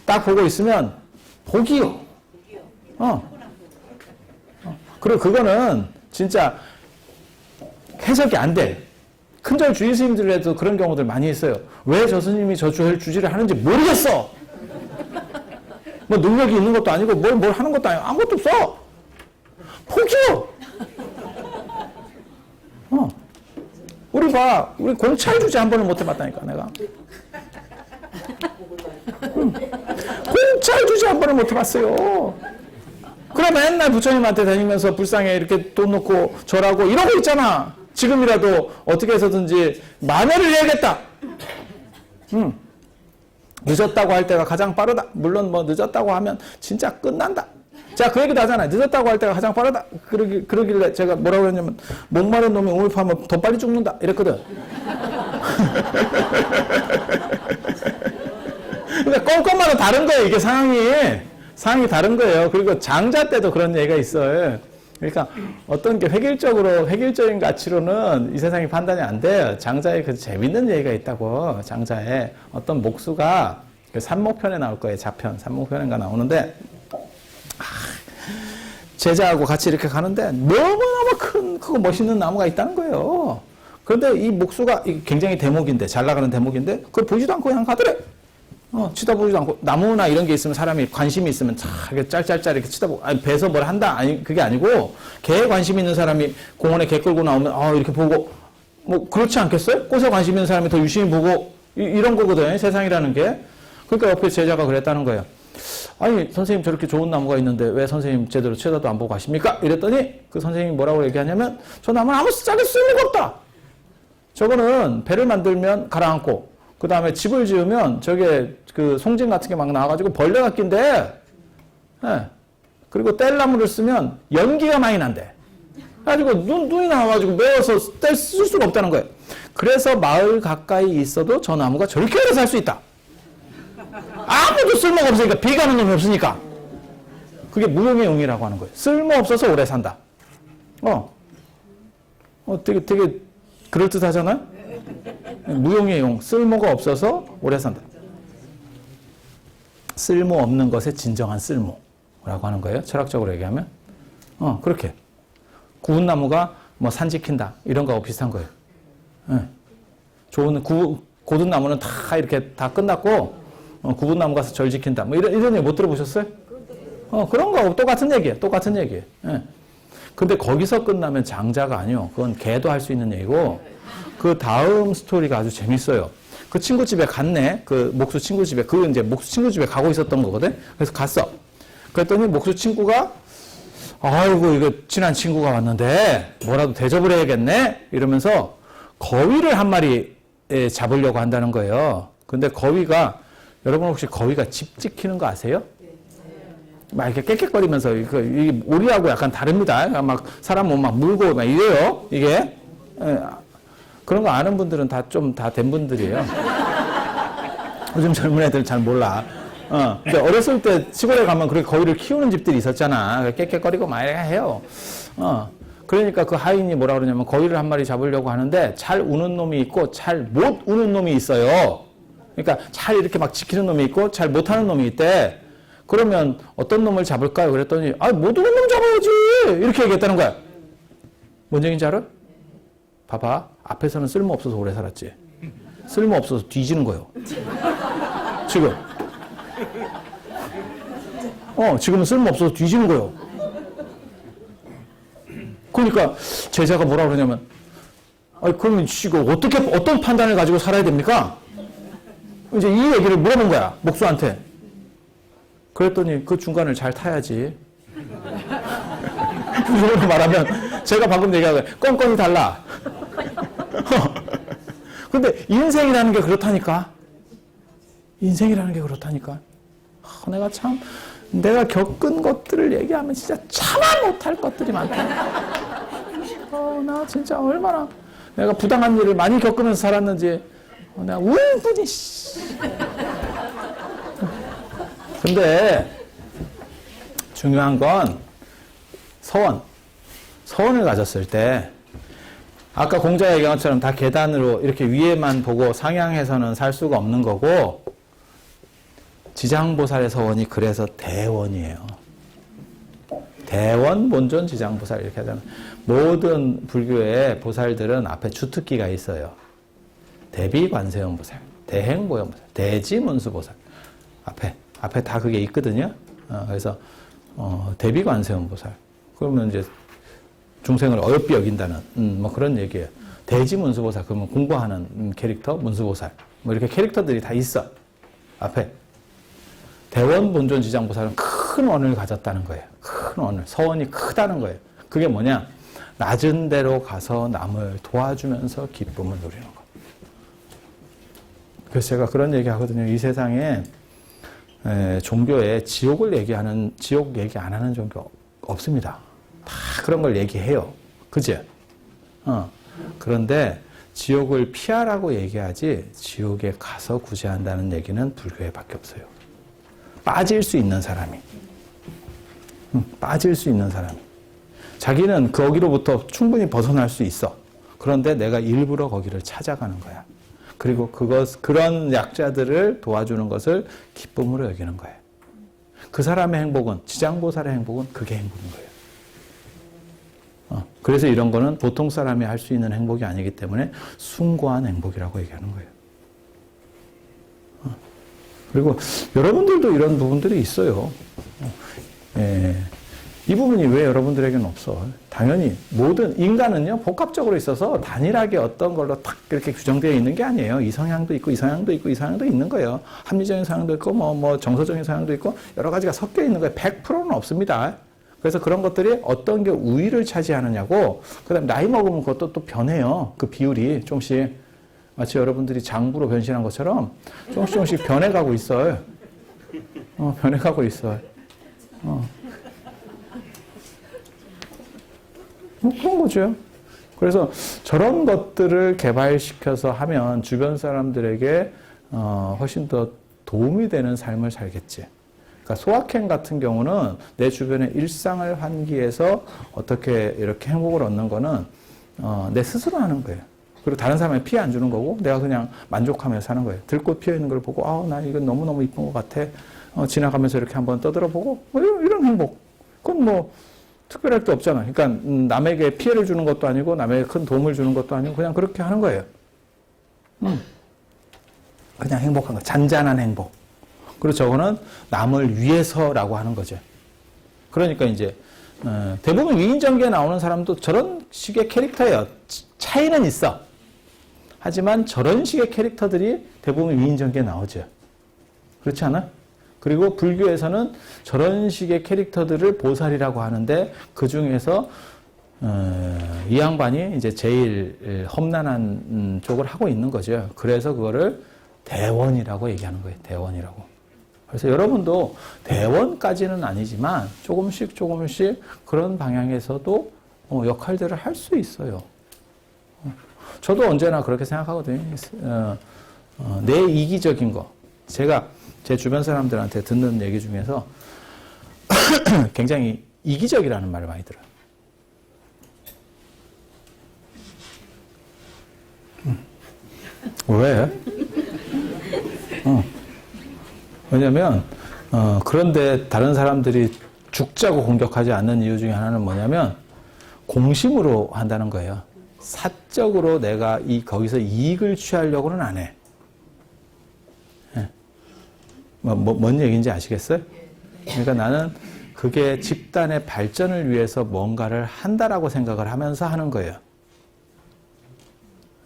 딱 보고 있으면 복이요. 그리고 그거는 진짜 해석이 안 돼. 큰절 주의 스님들에도 그런 경우들 많이 있어요. 왜 저 스님이 저 주지를 하는지 모르겠어. 뭐 능력이 있는 것도 아니고 뭘 하는 것도 아니고 아무것도 없어. 포기요. 우리 봐. 우리 공찰 주제 한 번을 못 해봤다니까 내가. 공찰 주제 한 번을 못 해봤어요. 그래 맨날 부처님한테 다니면서 불쌍해 이렇게 돈 놓고 절하고 이러고 있잖아. 지금이라도 어떻게 해서든지 만회를 해야겠다. 늦었다고 할 때가 가장 빠르다. 물론 뭐 늦었다고 하면 진짜 끝난다. 자, 그 얘기도 하잖아요. 늦었다고 할 때가 가장 빠르다. 그러길래 제가 뭐라고 했냐면 목마른 놈이 우물 파면 더 빨리 죽는다. 이랬거든. 그러니까 껌껌마다 다른 거예요. 이게 상황이 다른 거예요. 그리고 장자 때도 그런 얘기가 있어요. 그러니까 어떤 게 획일적인 가치로는 이 세상이 판단이 안 돼요. 장자에 그 재밌는 얘기가 있다고. 장자에 어떤 목수가 산목편에 나올 거예요. 자편. 산목편인가 나오는데 제자하고 같이 이렇게 가는데 너무너무 큰 크고 멋있는 나무가 있다는 거예요. 그런데 이 목수가 굉장히 대목인데 잘 나가는 대목인데 그걸 보지도 않고 그냥 가더래. 쳐다보지도 않고 나무나 이런 게 있으면 사람이 관심이 있으면 이렇게 짤짤짤 이렇게 쳐다보고 아니 배서 뭘 한다 아니 그게 아니고 개에 관심 있는 사람이 공원에 개 끌고 나오면 이렇게 보고 뭐 그렇지 않겠어요? 꽃에 관심 있는 사람이 더 유심히 보고 이런 거거든요. 세상이라는 게. 그러니까 옆에 제자가 그랬다는 거예요. 아니 선생님 저렇게 좋은 나무가 있는데 왜 선생님 제대로 쳐다도 안 보고 가십니까? 이랬더니 그 선생님이 뭐라고 얘기하냐면 저 나무는 아무 짝에 쓸모가 없다. 저거는 배를 만들면 가라앉고 그 다음에 집을 지으면 저게 그 송진 같은 게 막 나와가지고 벌레가 낀대. 예. 그리고 뗄나무를 쓰면 연기가 많이 난대. 그래가지고 눈이 나와가지고 매워서 쓸 수가 없다는 거예요. 그래서 마을 가까이 있어도 저 나무가 저렇게 오래 살 수 있다. 아무도 쓸모가 없으니까 비가는 놈이 없으니까. 그게 무용의 용이라고 하는 거예요. 쓸모 없어서 오래 산다. 되게 그럴듯하잖아요? 무용의 용, 쓸모가 없어서 오래 산다. 쓸모 없는 것의 진정한 쓸모라고 하는 거예요. 철학적으로 얘기하면. 그렇게. 구운 나무가 뭐 산 지킨다. 이런 거하고 비슷한 거예요. 좋은, 고든 나무는 다 이렇게 다 끝났고, 구분 나무 가서 절 지킨다. 뭐 이런 얘기 못 들어보셨어요? 그런 거하고 똑같은 얘기예요. 똑같은 얘기예요. 근데 거기서 끝나면 장자가 아니요. 그건 개도 할 수 있는 얘기고, 그 다음 스토리가 아주 재밌어요. 그 친구 집에 갔네. 그 목수 친구 집에. 그 이제 목수 친구 집에 가고 있었던 거거든. 그래서 갔어. 그랬더니 목수 친구가 아이고 이거 친한 친구가 왔는데 뭐라도 대접을 해야겠네. 이러면서 거위를 한 마리 잡으려고 한다는 거예요. 근데 거위가 여러분 혹시 거위가 집 지키는 거 아세요? 막 이렇게 깨끗거리면서 이 오리하고 약간 다릅니다. 막 사람 몸 막 물고 막 이래요. 이게. 그런 거 아는 분들은 다 된 분들이에요. 요즘 젊은 애들은 잘 몰라. 근데 어렸을 때 시골에 가면 그렇게 거위를 키우는 집들이 있었잖아. 깨끗거리고 막 이렇게 해요. 그러니까 그 하인이 뭐라 그러냐면 거위를 한 마리 잡으려고 하는데 잘 우는 놈이 있고 잘 못 우는 놈이 있어요. 그러니까 잘 이렇게 막 지키는 놈이 있고 잘 못하는 놈이 있대. 그러면 어떤 놈을 잡을까요? 그랬더니 못 우는 놈 잡아야지. 이렇게 얘기했다는 거야. 뭔 얘기인지 알아? 봐봐. 앞에서는 쓸모없어서 오래 살았지. 쓸모없어서 뒤지는 거예요. 지금. 지금은 쓸모없어서 뒤지는 거예요. 그러니까 제자가 뭐라 그러냐면 그러면 이거 어떤 판단을 가지고 살아야 됩니까? 이제 이 얘기를 물어본 거야. 목수한테. 그랬더니 그 중간을 잘 타야지. 이걸로 말하면 제가 방금 얘기한 거예요. 건건이 달라. 근데 인생이라는 게 그렇다니까. 인생이라는 게 그렇다니까. 내가 겪은 것들을 얘기하면 진짜 참아 못할 것들이 많다. 나 진짜 얼마나 내가 부당한 일을 많이 겪으면서 살았는지 내가 울분이 근데 중요한 건 서원을 가졌을 때 아까 공자가 얘기한 것처럼 다 계단으로 이렇게 위에만 보고 상향해서는 살 수가 없는 거고 지장보살의 서원이 그래서 대원이에요. 대원, 본존, 지장보살 이렇게 하잖아요. 모든 불교의 보살들은 앞에 주특기가 있어요. 대비관세음보살, 대행보현보살, 대지문수보살 앞에 다 그게 있거든요. 그래서 대비관세음보살 그러면 이제 중생을 어여삐 여긴다는 뭐 그런 얘기예요. 대지문수보살 그러면 공부하는 캐릭터, 문수보살 뭐 이렇게 캐릭터들이 다 있어 앞에. 대원, 본존, 지장보살은 큰 원을 가졌다는 거예요. 큰 원을. 서원이 크다는 거예요. 그게 뭐냐? 낮은 데로 가서 남을 도와주면서 기쁨을 누리는 것. 그래서 제가 그런 얘기 하거든요. 이 세상에 종교에 지옥 얘기 안 하는 종교 없습니다. 다 그런 걸 얘기해요. 그죠? 그런데 지옥을 피하라고 얘기하지 지옥에 가서 구제한다는 얘기는 불교에 밖에 없어요. 빠질 수 있는 사람이. 자기는 거기로부터 충분히 벗어날 수 있어. 그런데 내가 일부러 거기를 찾아가는 거야. 그리고 그런 약자들을 도와주는 것을 기쁨으로 여기는 거예요. 그 사람의 행복은, 지장보살의 행복은 그게 행복인 거예요. 그래서 이런 거는 보통 사람이 할 수 있는 행복이 아니기 때문에 숭고한 행복이라고 얘기하는 거예요. 그리고 여러분들도 이런 부분들이 있어요. 이 부분이 왜 여러분들에게는 없어? 당연히 모든 인간은요, 복합적으로 있어서 단일하게 어떤 걸로 탁 이렇게 규정되어 있는 게 아니에요. 이 성향도 있고, 이 성향도 있고, 이 성향도 있는 거예요. 합리적인 성향도 있고, 뭐 정서적인 성향도 있고, 여러 가지가 섞여 있는 거예요. 100%는 없습니다. 그래서 그런 것들이 어떤 게 우위를 차지하느냐고, 그 다음에 나이 먹으면 그것도 또 변해요. 그 비율이 조금씩. 마치 여러분들이 장부로 변신한 것처럼 조금씩 변해가고 있어요. 변해가고 있어요. 그런 거죠. 그래서 저런 것들을 개발시켜서 하면 주변 사람들에게 훨씬 더 도움이 되는 삶을 살겠지. 그러니까 소확행 같은 경우는 내 주변의 일상을 환기해서 어떻게 이렇게 행복을 얻는 거는 내 스스로 하는 거예요. 그리고 다른 사람에게 피해 안 주는 거고 내가 그냥 만족하면서 사는 거예요. 들꽃 피어 있는 걸 보고 나 이건 너무너무 이쁜 것 같아. 지나가면서 이렇게 한번 떠들어 보고 이런 행복. 그건 뭐 특별할 게 없잖아. 그러니까 남에게 피해를 주는 것도 아니고 남에게 큰 도움을 주는 것도 아니고 그냥 그렇게 하는 거예요. 그냥 행복한 거. 잔잔한 행복. 그리고 저거는 남을 위해서라고 하는 거죠. 그러니까 이제 대부분 위인전기에 나오는 사람도 저런 식의 캐릭터예요. 차이는 있어. 하지만 저런 식의 캐릭터들이 대부분 위인전기에 나오죠. 그렇지 않아? 그리고 불교에서는 저런 식의 캐릭터들을 보살이라고 하는데 그 중에서 이 양반이 이제 제일 험난한 쪽을 하고 있는 거죠. 그래서 그거를 대원이라고 얘기하는 거예요. 대원이라고. 그래서 여러분도 대원까지는 아니지만 조금씩 그런 방향에서도 역할들을 할 수 있어요. 저도 언제나 그렇게 생각하거든요. 내 이기적인 거. 제가 제 주변 사람들한테 듣는 얘기 중에서 굉장히 이기적이라는 말을 많이 들어요. 왜? 왜냐면 그런데 다른 사람들이 죽자고 공격하지 않는 이유 중에 하나는 뭐냐면 공심으로 한다는 거예요. 사적으로 내가 거기서 이익을 취하려고는 안 해. 뭔 얘기인지 아시겠어요? 그러니까 나는 그게 집단의 발전을 위해서 뭔가를 한다라고 생각을 하면서 하는 거예요.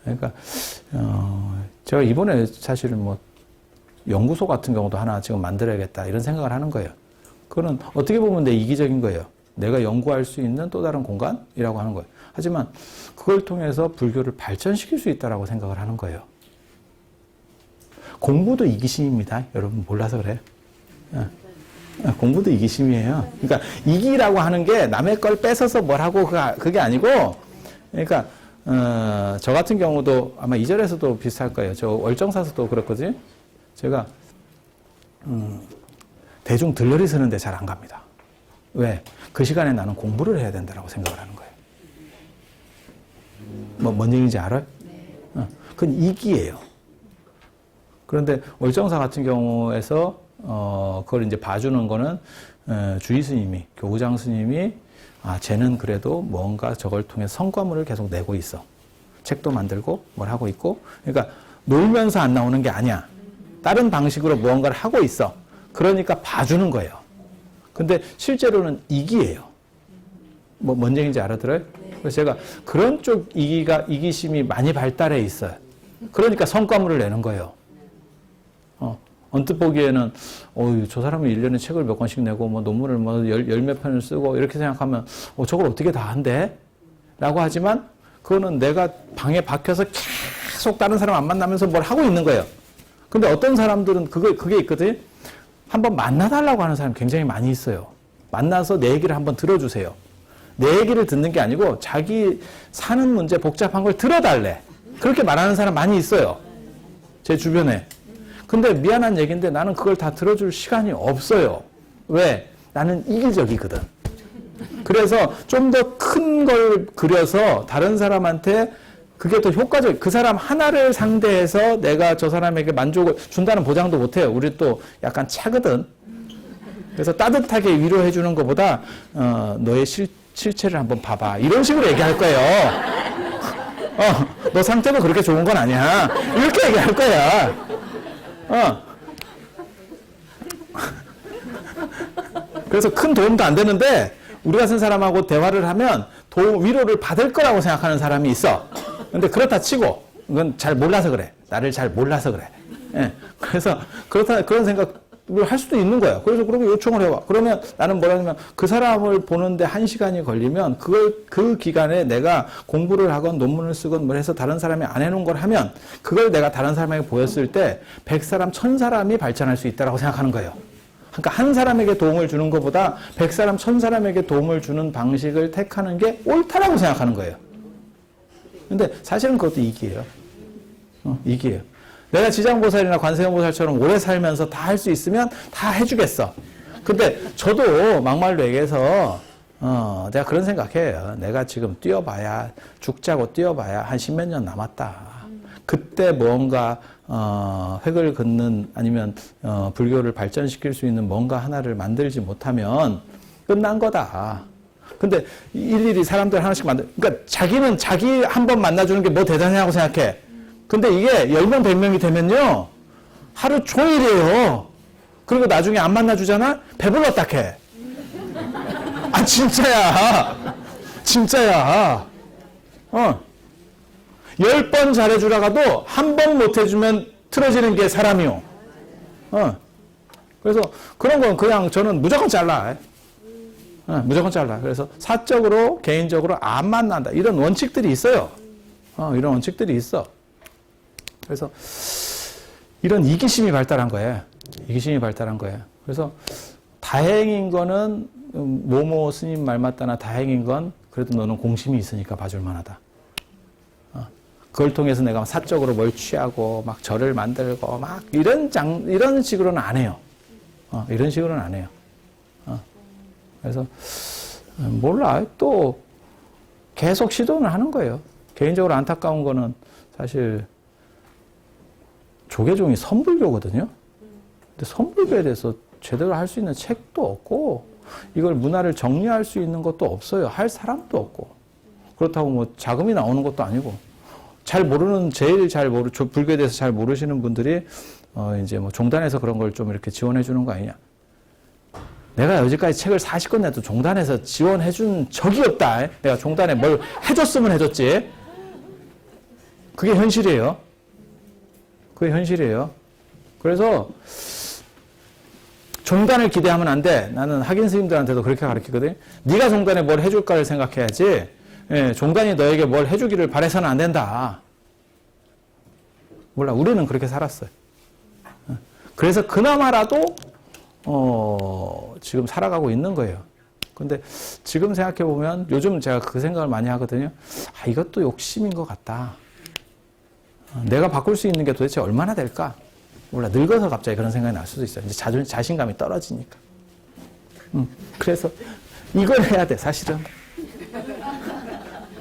그러니까 제가 이번에 사실은 뭐 연구소 같은 경우도 하나 지금 만들어야겠다 이런 생각을 하는 거예요. 그거는 어떻게 보면 내 이기적인 거예요. 내가 연구할 수 있는 또 다른 공간이라고 하는 거예요. 하지만 그걸 통해서 불교를 발전시킬 수 있다라고 생각을 하는 거예요. 공부도 이기심입니다. 여러분 몰라서 그래요. 공부도 이기심이에요. 그러니까 이기라고 하는 게 남의 걸 뺏어서 뭘 하고 그게 아니고, 그러니까 저 같은 경우도 아마 이 절에서도 비슷할 거예요. 저 월정사서도 그렇거든요. 제가 대중 들러리 서는데 잘 안 갑니다. 왜? 그 시간에 나는 공부를 해야 된다고 생각을 하는 거예요. 뭔 얘기인지 알아요? 그건 이기예요. 그런데 월정사 같은 경우에서 그걸 이제 봐주는 거는 주의 스님이, 교구장 스님이 쟤는 그래도 뭔가 저걸 통해 성과물을 계속 내고 있어. 책도 만들고 뭘 하고 있고. 그러니까 놀면서 안 나오는 게 아니야. 다른 방식으로 무언가를 하고 있어. 그러니까 봐주는 거예요. 근데 실제로는 이기예요. 뭔 얘기인지 알아들어요? 그래서 제가 그런 쪽 이기심이 많이 발달해 있어요. 그러니까 성과물을 내는 거예요. 언뜻 보기에는 저 사람이 1년에 책을 몇 권씩 내고 뭐 논문을 뭐 열 몇 편을 쓰고 이렇게 생각하면 저걸 어떻게 다 한대? 라고 하지만 그거는 내가 방에 박혀서 계속 다른 사람 안 만나면서 뭘 하고 있는 거예요. 근데 어떤 사람들은 그게 있거든요. 한번 만나달라고 하는 사람이 굉장히 많이 있어요. 만나서 내 얘기를 한번 들어주세요. 내 얘기를 듣는 게 아니고 자기 사는 문제 복잡한 걸 들어달래. 그렇게 말하는 사람 많이 있어요. 제 주변에. 근데 미안한 얘기인데 나는 그걸 다 들어줄 시간이 없어요. 왜? 나는 이기적이거든. 그래서 좀 더 큰 걸 그려서 다른 사람한테 그게 더 효과적. 그 사람 하나를 상대해서 내가 저 사람에게 만족을 준다는 보장도 못해요. 우리 또 약간 차거든. 그래서 따뜻하게 위로해 주는 것보다 너의 실체를 한번 봐봐. 이런 식으로 얘기할 거예요. 너 상태도 그렇게 좋은 건 아니야. 이렇게 얘기할 거야. 그래서 큰 도움도 안 되는데 우리 같은 사람하고 대화를 하면 위로를 받을 거라고 생각하는 사람이 있어. 근데 그렇다 치고 이건 잘 몰라서 그래. 나를 잘 몰라서 그래. 예. 그래서 그런 생각을 할 수도 있는 거야. 그래서 그러면 요청을 해봐. 그러면 나는 뭐라냐면 그 사람을 보는데 1시간이 걸리면 그 기간에 내가 공부를 하건 논문을 쓰건 뭘 해서 다른 사람이 안 해놓은 걸 하면 그걸 내가 다른 사람에게 보였을 때 100사람, 1000사람이 발전할 수 있다고 생각하는 거예요. 그러니까 한 사람에게 도움을 주는 것보다 100사람, 1000사람에게 도움을 주는 방식을 택하는 게 옳다라고 생각하는 거예요. 근데 사실은 그것도 이기예요. 이기예요. 내가 지장보살이나 관세음보살처럼 오래 살면서 다 할 수 있으면 다 해주겠어. 근데 저도 막말로 얘기해서 내가 그런 생각해요. 내가 지금 뛰어봐야 죽자고 뛰어봐야 한 10몇 년 남았다. 그때 뭔가 획을 긋는 아니면 불교를 발전시킬 수 있는 뭔가 하나를 만들지 못하면 끝난 거다. 근데 일일이 사람들 하나씩 그러니까 자기는 자기 한 번 만나주는 게 뭐 대단하다고 생각해. 근데 이게 10명, 100명이 되면요. 하루 종일이에요. 그리고 나중에 안 만나주잖아? 배불렀다 해. 아, 진짜야. 진짜야. 10번 잘해주다가도 한 번 못해주면 틀어지는 게 사람이요. 그래서 그런 건 그냥 저는 무조건 잘라. 무조건 잘라. 그래서 사적으로, 개인적으로 안 만난다. 이런 원칙들이 있어요. 이런 원칙들이 있어. 그래서 이런 이기심이 발달한 거예요. 이기심이 발달한 거예요. 그래서 다행인 거는 모모 스님 말 맞다나 다행인 건 그래도 너는 공심이 있으니까 봐줄 만하다. 그걸 통해서 내가 사적으로 뭘 취하고 막 절을 만들고 막 이런 식으로는 안 해요. 이런 식으로는 안 해요. 그래서 몰라. 또 계속 시도는 하는 거예요. 개인적으로 안타까운 거는 사실 조계종이 선불교거든요. 근데 선불교에 대해서 제대로 할 수 있는 책도 없고 이걸 문화를 정리할 수 있는 것도 없어요. 할 사람도 없고. 그렇다고 뭐 자금이 나오는 것도 아니고. 불교에 대해서 잘 모르시는 분들이 이제 뭐 종단에서 그런 걸 좀 이렇게 지원해 주는 거 아니냐. 내가 여지까지 책을 40권 내도 종단에서 지원해 준 적이 없다. 내가 종단에 뭘 해줬으면 해줬지. 그게 현실이에요. 그게 현실이에요. 그래서 종단을 기대하면 안 돼. 나는 학인 스님들한테도 그렇게 가르치거든. 네가 종단에 뭘 해줄까를 생각해야지. 종단이 너에게 뭘 해주기를 바라서는 안 된다. 몰라. 우리는 그렇게 살았어요. 그래서 그나마라도 지금 살아가고 있는 거예요. 근데 지금 생각해 보면 요즘 제가 그 생각을 많이 하거든요. 이것도 욕심인 것 같다. 내가 바꿀 수 있는 게 도대체 얼마나 될까? 몰라. 늙어서 갑자기 그런 생각이 날 수도 있어요. 이제 자신감이 떨어지니까. 그래서 이걸 해야 돼, 사실은.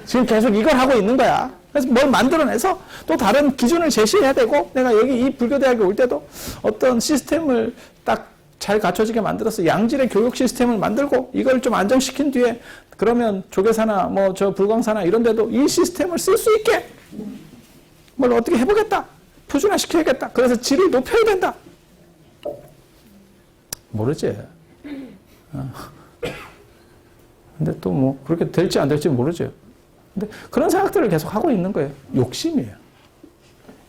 지금 계속 이걸 하고 있는 거야. 그래서 뭘 만들어내서 또 다른 기준을 제시해야 되고, 내가 여기 이 불교대학에 올 때도 어떤 시스템을 딱 잘 갖춰지게 만들어서 양질의 교육 시스템을 만들고, 이걸 좀 안정시킨 뒤에, 그러면 조계사나 뭐 저 불광사나 이런 데도 이 시스템을 쓸 수 있게 뭘 어떻게 해보겠다. 표준화시켜야겠다. 그래서 질을 높여야 된다. 모르지. 근데 또 뭐 그렇게 될지 안 될지 모르죠. 근데 그런 생각들을 계속 하고 있는 거예요. 욕심이에요.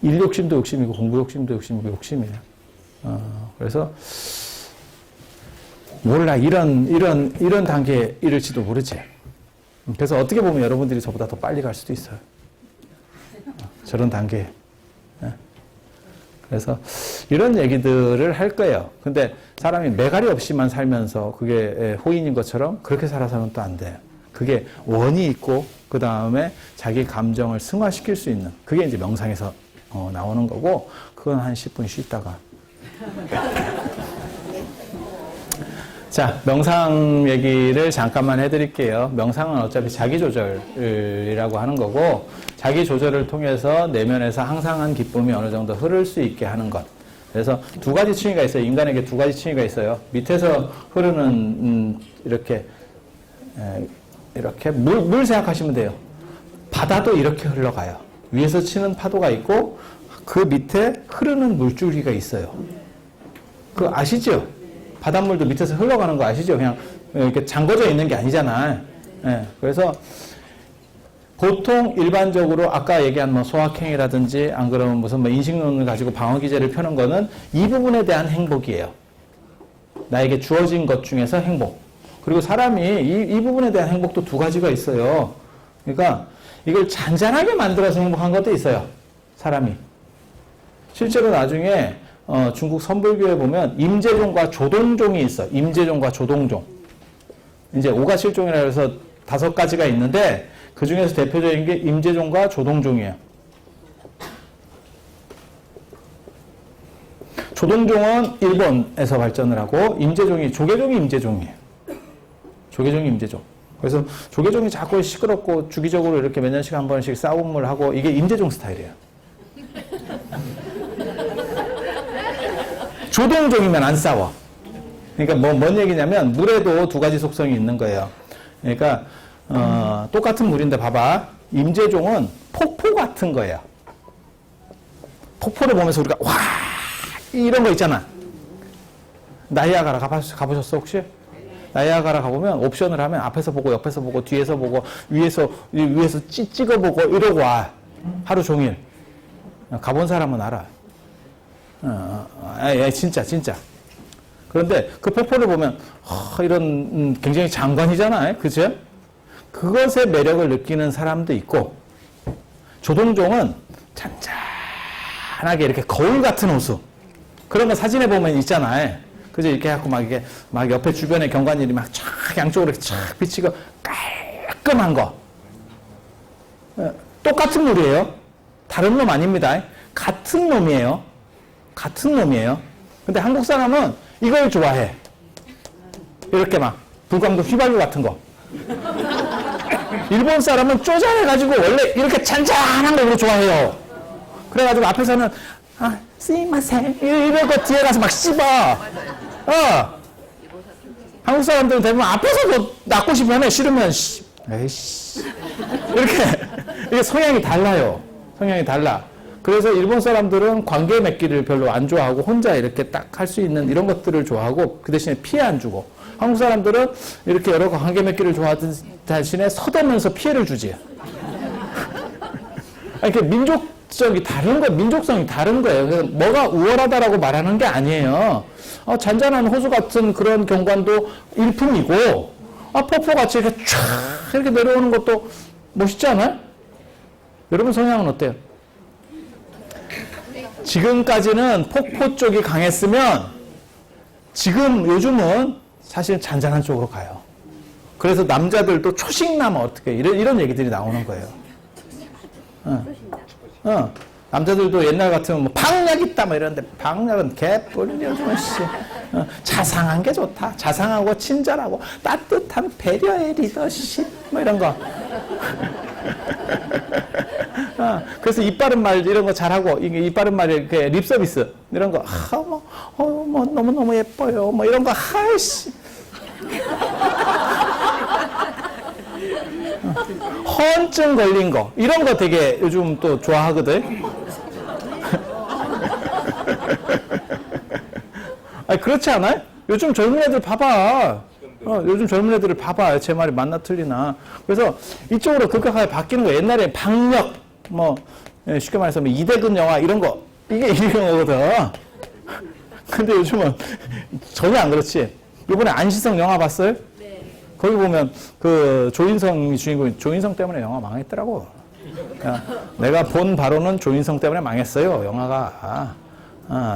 일 욕심도 욕심이고 공부 욕심도 욕심이고 욕심이에요. 그래서 몰라. 이런 단계에 이를지도 모르지. 그래서 어떻게 보면 여러분들이 저보다 더 빨리 갈 수도 있어요. 저런 단계에. 그래서 이런 얘기들을 할 거예요. 근데 사람이 매갈이 없이만 살면서 그게 호인인 것처럼 그렇게 살아서는 또 안 돼요. 그게 원이 있고 그 다음에 자기 감정을 승화시킬 수 있는 그게 이제 명상에서 나오는 거고 그건 한 10분 쉬다가 자, 명상 얘기를 잠깐만 해드릴게요. 명상은 어차피 자기조절이라고 하는 거고, 자기조절을 통해서 내면에서 항상한 기쁨이 어느 정도 흐를 수 있게 하는 것. 그래서 두 가지 층위가 있어요. 인간에게 두 가지 층위가 있어요. 밑에서 흐르는, 이렇게 물 생각하시면 돼요. 바다도 이렇게 흘러가요. 위에서 치는 파도가 있고, 그 밑에 흐르는 물줄기가 있어요. 그거 아시죠? 바닷물도 밑에서 흘러가는 거 아시죠? 그냥 이렇게 잠궈져 있는 게 아니잖아. 예, 그래서 보통 일반적으로 아까 얘기한 뭐 소확행이라든지 안 그러면 무슨 뭐 인식론을 가지고 방어기제를 펴는 거는 이 부분에 대한 행복이에요. 나에게 주어진 것 중에서 행복. 그리고 사람이 이 부분에 대한 행복도 두 가지가 있어요. 그러니까 이걸 잔잔하게 만들어서 행복한 것도 있어요. 사람이. 실제로 나중에 중국 선불교에 보면 임재종과 조동종이 있어. 임재종과 조동종. 이제 오가실종이라 해서 5가지가 있는데 그 중에서 대표적인 게 임재종과 조동종이에요. 조동종은 일본에서 발전을 하고 조계종이 임재종이에요. 조계종이 임재종. 그래서 조계종이 자꾸 시끄럽고 주기적으로 이렇게 몇 년씩 한 번씩 싸움을 하고 이게 임재종 스타일이에요. 조동종이면 안 싸워. 그러니까 뭔 얘기냐면 물에도 두 가지 속성이 있는 거예요. 그러니까 똑같은 물인데 봐봐. 임재종은 폭포 같은 거예요. 폭포를 보면서 우리가 와 이런 거 있잖아. 나이아가라 가보셨어 혹시? 나이아가라 가보면 옵션을 하면 앞에서 보고 옆에서 보고 뒤에서 보고 위에서 찍어보고 이러고 와. 하루 종일. 가본 사람은 알아. 진짜. 그런데 그 폭포를 보면 이런 굉장히 장관이잖아요. 그죠? 그것의 매력을 느끼는 사람도 있고 조동종은 잔잔하게 이렇게 거울 같은 호수 그런 거 사진에 보면 있잖아요. 그죠? 이렇게 해갖고 막 옆에 주변에 경관일이 막 쫙 양쪽으로 이렇게 쫙 비치고 깔끔한 거. 똑같은 물이에요. 다른 놈 아닙니다. 같은 놈이에요. 근데 한국 사람은 이걸 좋아해. 이렇게 막 불광도 휘발유 같은 거. 일본 사람은 쪼잔해가지고 원래 이렇게 잔잔한 거 좋아해요. 그래가지고 앞에서는 스미마셍 이러고 뒤에 가서 막 씹어. 한국 사람들은 대부분 앞에서도 낚고 싶으면 해. 싫으면 에이씨 이게 성향이 달라요. 성향이 달라. 그래서 일본 사람들은 관계 맺기를 별로 안 좋아하고 혼자 이렇게 딱 할 수 있는 이런 것들을 좋아하고 그 대신에 피해 안 주고 한국 사람들은 이렇게 여러 관계 맺기를 좋아하는 대신에 서대면서 피해를 주지. 이렇게 민족성이 다른 거예요. 그래서 뭐가 우월하다라고 말하는 게 아니에요. 잔잔한 호수 같은 그런 경관도 일품이고 폭포같이 이렇게 쫙 이렇게 내려오는 것도 멋있지 않아요? 여러분 성향은 어때요? 지금까지는 폭포 쪽이 강했으면 요즘은 사실 잔잔한 쪽으로 가요. 그래서 남자들도 초식남 어떻게 이런 얘기들이 나오는 거예요. 남자들도 옛날 같으면 뭐 방약 있다 뭐 이러는데 방약은 개뿔이 요즘은 자상한 게 좋다. 자상하고 친절하고 따뜻한 배려의 리더십 뭐 이런 거. 그래서 입 바른 말 이런 거 잘하고 입 바른 말 이렇게 립 서비스 이런 거 너무 예뻐요 뭐 이런 거 하이씨 허언증 걸린 거 이런 거 되게 요즘 또 좋아하거든. 아니 그렇지 않아요? 요즘 젊은 애들 봐봐. 요즘 젊은 애들을 봐봐. 제 말이 맞나 틀리나. 그래서 이쪽으로 급격하게 바뀌는 거. 옛날에 박력, 쉽게 말해서 이대근 영화 이런 거. 이게 이런 거거든. 근데 요즘은 전혀 안 그렇지. 이번에 안시성 영화 봤어요? 네. 거기 보면 그 조인성이 주인공, 조인성 때문에 영화 망했더라고. 내가 본 바로는 조인성 때문에 망했어요. 영화가.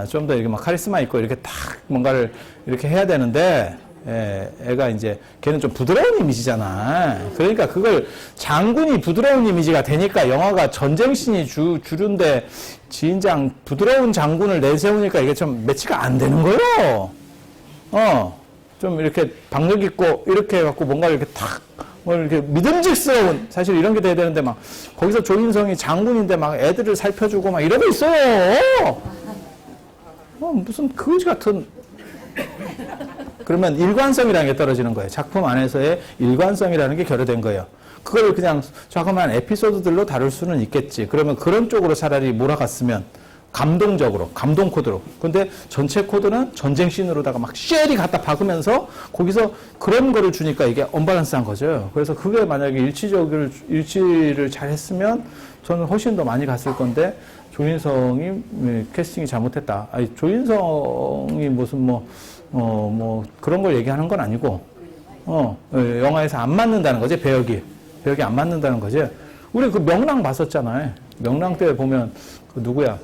좀 더 이렇게 막 카리스마 있고 이렇게 딱 뭔가를 이렇게 해야 되는데, 애가 이제 걔는 좀 부드러운 이미지잖아. 그러니까 그걸 장군이 부드러운 이미지가 되니까 영화가 전쟁신이 주류인데 지인장 부드러운 장군을 내세우니까 이게 좀 매치가 안 되는 거예요. 좀 이렇게 박력 있고 이렇게 해갖고 뭔가 이렇게 탁 뭐 이렇게 믿음직스러운 사실 이런 게 돼야 되는데 막 거기서 조인성이 장군인데 막 애들을 살펴주고 막 이러고 있어요. 무슨 거지 같은. 그러면 일관성이라는 게 떨어지는 거예요. 작품 안에서의 일관성이라는 게 결여된 거예요. 그걸 그냥 조그만 에피소드들로 다룰 수는 있겠지. 그러면 그런 쪽으로 차라리 몰아갔으면 감동적으로, 감동 코드로. 근데 전체 코드는 전쟁 씬으로다가 막 쉘이 갖다 박으면서 거기서 그런 거를 주니까 이게 언밸런스한 거죠. 그래서 그게 만약에 일치를 잘 했으면 저는 훨씬 더 많이 갔을 건데 조인성이 캐스팅이 잘못했다. 아니, 조인성이 무슨 뭐 그런 걸 얘기하는 건 아니고, 영화에서 안 맞는다는 거지, 배역이 안 맞는다는 거지. 우리 그 명랑 봤었잖아요. 명랑 때 보면, 그 누구야?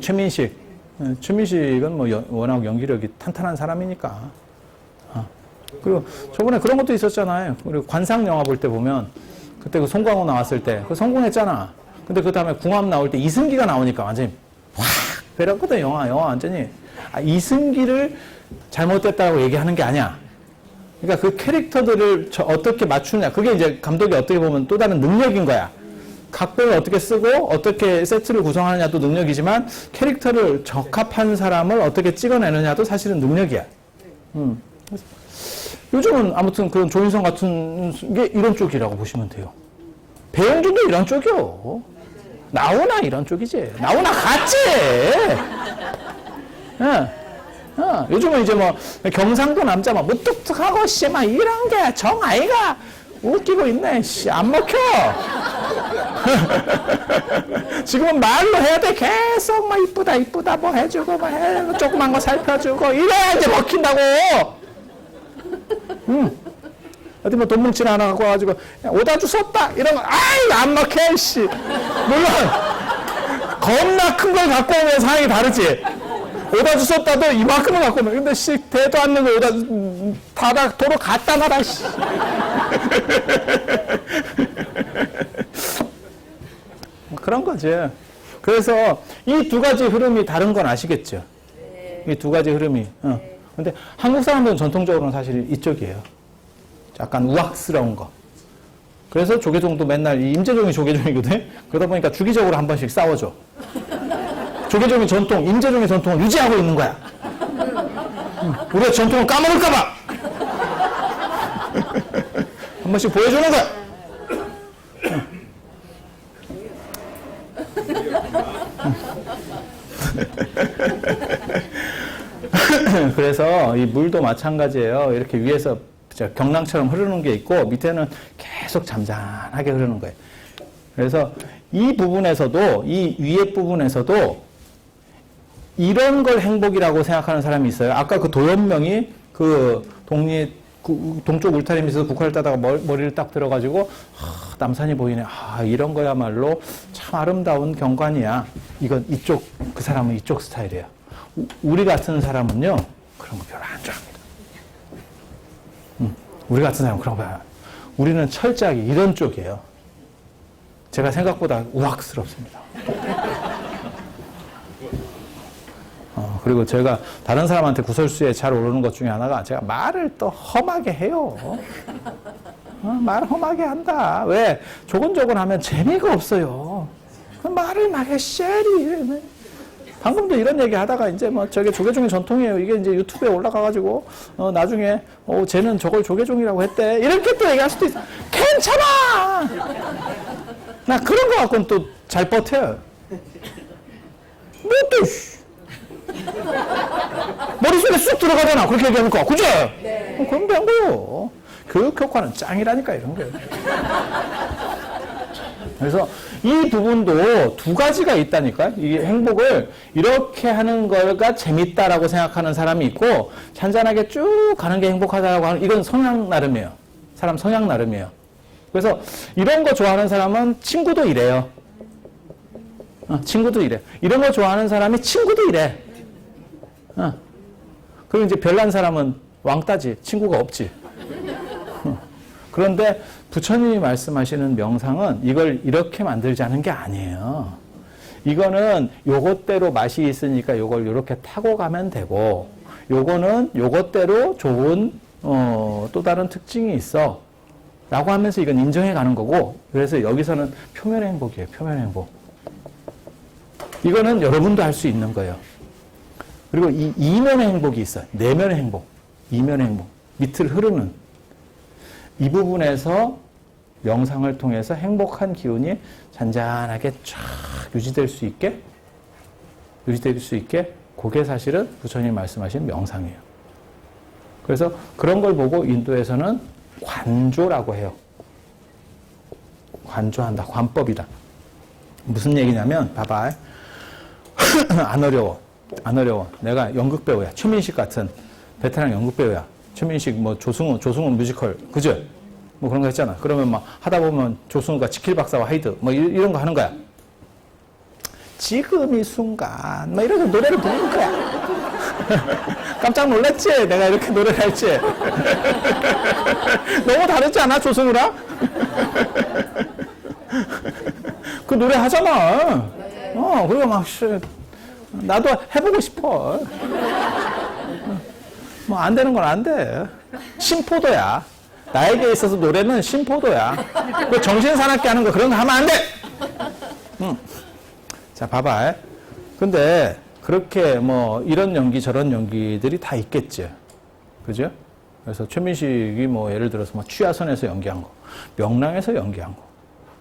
최민식. 최민식은 뭐 워낙 연기력이 탄탄한 사람이니까. 그리고 저번에 그런 것도 있었잖아요. 그리고 관상 영화 볼 때 보면, 그때 그 송강호 나왔을 때, 그 성공했잖아. 근데 그 다음에 궁합 나올 때 이승기가 나오니까 완전히 확 배렸거든, 영화 완전히. 이승기를 잘못됐다고 얘기하는 게 아니야. 그러니까 그 캐릭터들을 어떻게 맞추냐. 그게 이제 감독이 어떻게 보면 또 다른 능력인 거야. 각본을 어떻게 쓰고 어떻게 세트를 구성하느냐도 능력이지만 캐릭터를 적합한 사람을 어떻게 찍어내느냐도 사실은 능력이야. 요즘은 아무튼 그런 조인성 같은 게 이런 쪽이라고 보시면 돼요. 배용준도 이런 쪽이요. 나오나 이런 쪽이지. 나오나 같지. 요즘은 이제 뭐 경상도 남자 막 무뚝뚝하고 씨 막 이런 게 정아이가 웃기고 있네. 씨 안 먹혀. 지금은 말로 해야 돼. 계속 막 이쁘다 뭐 해주고 뭐 해 조그만 거 살펴주고 이래야 이제 먹힌다고. 어디 뭐 돈 뭉치나 하나 갖고 와가지고 오다 주웠다 이러면 아이 안 먹혀 씨. 물론 겁나 큰 걸 갖고 오면 상황이 다르지. 오다 주웠다도 이만큼을 갖고 오면 근데 씨 대도 않는 거 오다 다다 도로 갖다 놔라 씨. 뭐 그런 거지. 그래서 이 두 가지 흐름이 다른 건 아시겠죠? 이 두 가지 흐름이. 근데 한국 사람들은 전통적으로는 사실 이쪽이에요. 약간 우악스러운 거. 그래서 조계종도 맨날 임재종이 조계종이거든. 그러다 보니까 주기적으로 한 번씩 싸워줘. 조계종의 전통, 임재종의 전통을 유지하고 있는 거야. 우리가 전통을 까먹을까봐 한 번씩 보여주는 거야. 그래서 이 물도 마찬가지예요. 이렇게 위에서 경랑처럼 흐르는 게 있고 밑에는 계속 잠잠하게 흐르는 거예요. 그래서 이 부분에서도 이 위에 부분에서도 이런 걸 행복이라고 생각하는 사람이 있어요. 아까 그 도연명이 그 동쪽 울타리 밑에서 북한을 따다가 머리를 딱 들어가지고 남산이 보이네. 이런 거야말로 참 아름다운 경관이야. 이건 이쪽 그 사람은 이쪽 스타일이에요. 우리 같은 사람은요 그런 거 별로 안 좋아합니다. 우리 같은 사람은 그런 거 봐요. 우리는 철저하게 이런 쪽이에요. 제가 생각보다 우악스럽습니다. 그리고 제가 다른 사람한테 구설수에 잘 오르는 것 중에 하나가 제가 말을 또 험하게 해요. 말을 험하게 한다. 왜? 조곤조곤 하면 재미가 없어요. 말을 막 해, 쉐리. 방금도 이런 얘기 하다가 이제 뭐 저게 조계종의 전통이에요. 이게 이제 유튜브에 올라가가지고 나중에 쟤는 저걸 조계종이라고 했대. 이렇게 또 얘기할 수도 있어. 괜찮아! 나 그런 거 갖고는 또 잘 버텨요. 뭐 또, 머릿속에 쑥 들어가잖아. 그렇게 얘기하니까. 그죠? 네. 그럼 된 거요. 교육 효과는 짱이라니까, 이런 거예요. 그래서 이 부분도 두 가지가 있다니까. 이 행복을 이렇게 하는 거가 재밌다라고 생각하는 사람이 있고, 잔잔하게 쭉 가는 게 행복하다라고 하는, 이건 성향 나름이에요. 사람 성향 나름이에요. 그래서 이런 거 좋아하는 사람은 친구도 이래요. 친구도 이래. 이런 거 좋아하는 사람이 친구도 이래. 그리고 이제 별난 사람은 왕따지. 친구가 없지. 그런데 부처님이 말씀하시는 명상은 이걸 이렇게 만들자는 게 아니에요. 이거는 요것대로 맛이 있으니까 요걸 이렇게 타고 가면 되고, 요거는 요것대로 좋은 또 다른 특징이 있어 라고 하면서 이건 인정해 가는 거고, 그래서 여기서는 표면 행복이에요. 표면 행복. 이거는 여러분도 할 수 있는 거예요. 그리고 이 이면의 행복이 있어요. 내면의 행복, 이면의 행복, 밑을 흐르는 이 부분에서 명상을 통해서 행복한 기운이 잔잔하게 쫙 유지될 수 있게 그게 사실은 부처님이 말씀하신 명상이에요. 그래서 그런 걸 보고 인도에서는 관조라고 해요. 관조한다. 관법이다. 무슨 얘기냐면 봐봐. 안 어려워. 내가 연극 배우야. 최민식 같은 베테랑 연극 배우야. 최민식 뭐 조승우 뮤지컬 그죠? 뭐 그런 거 했잖아. 그러면 막 하다 보면 조승우가 지킬 박사와 하이드 뭐 이런 거 하는 거야. 지금 이 순간 막 이러면서 노래를 부르는 거야. 깜짝 놀랐지? 내가 이렇게 노래를 할지. 너무 다르지 않아? 조승우랑? 그 노래 하잖아. 그리고 막 나도 해보고 싶어. 뭐 안 되는 건 안 돼. 심포도야. 나에게 있어서 노래는 심포도야. 그 정신사납게 하는 거 그런 거 하면 안 돼. 자, 봐봐. 근데 그렇게 뭐 이런 연기 저런 연기들이 다 있겠지. 그죠? 그래서 최민식이 뭐 예를 들어서 뭐 취하선에서 연기한 거, 명랑에서 연기한 거.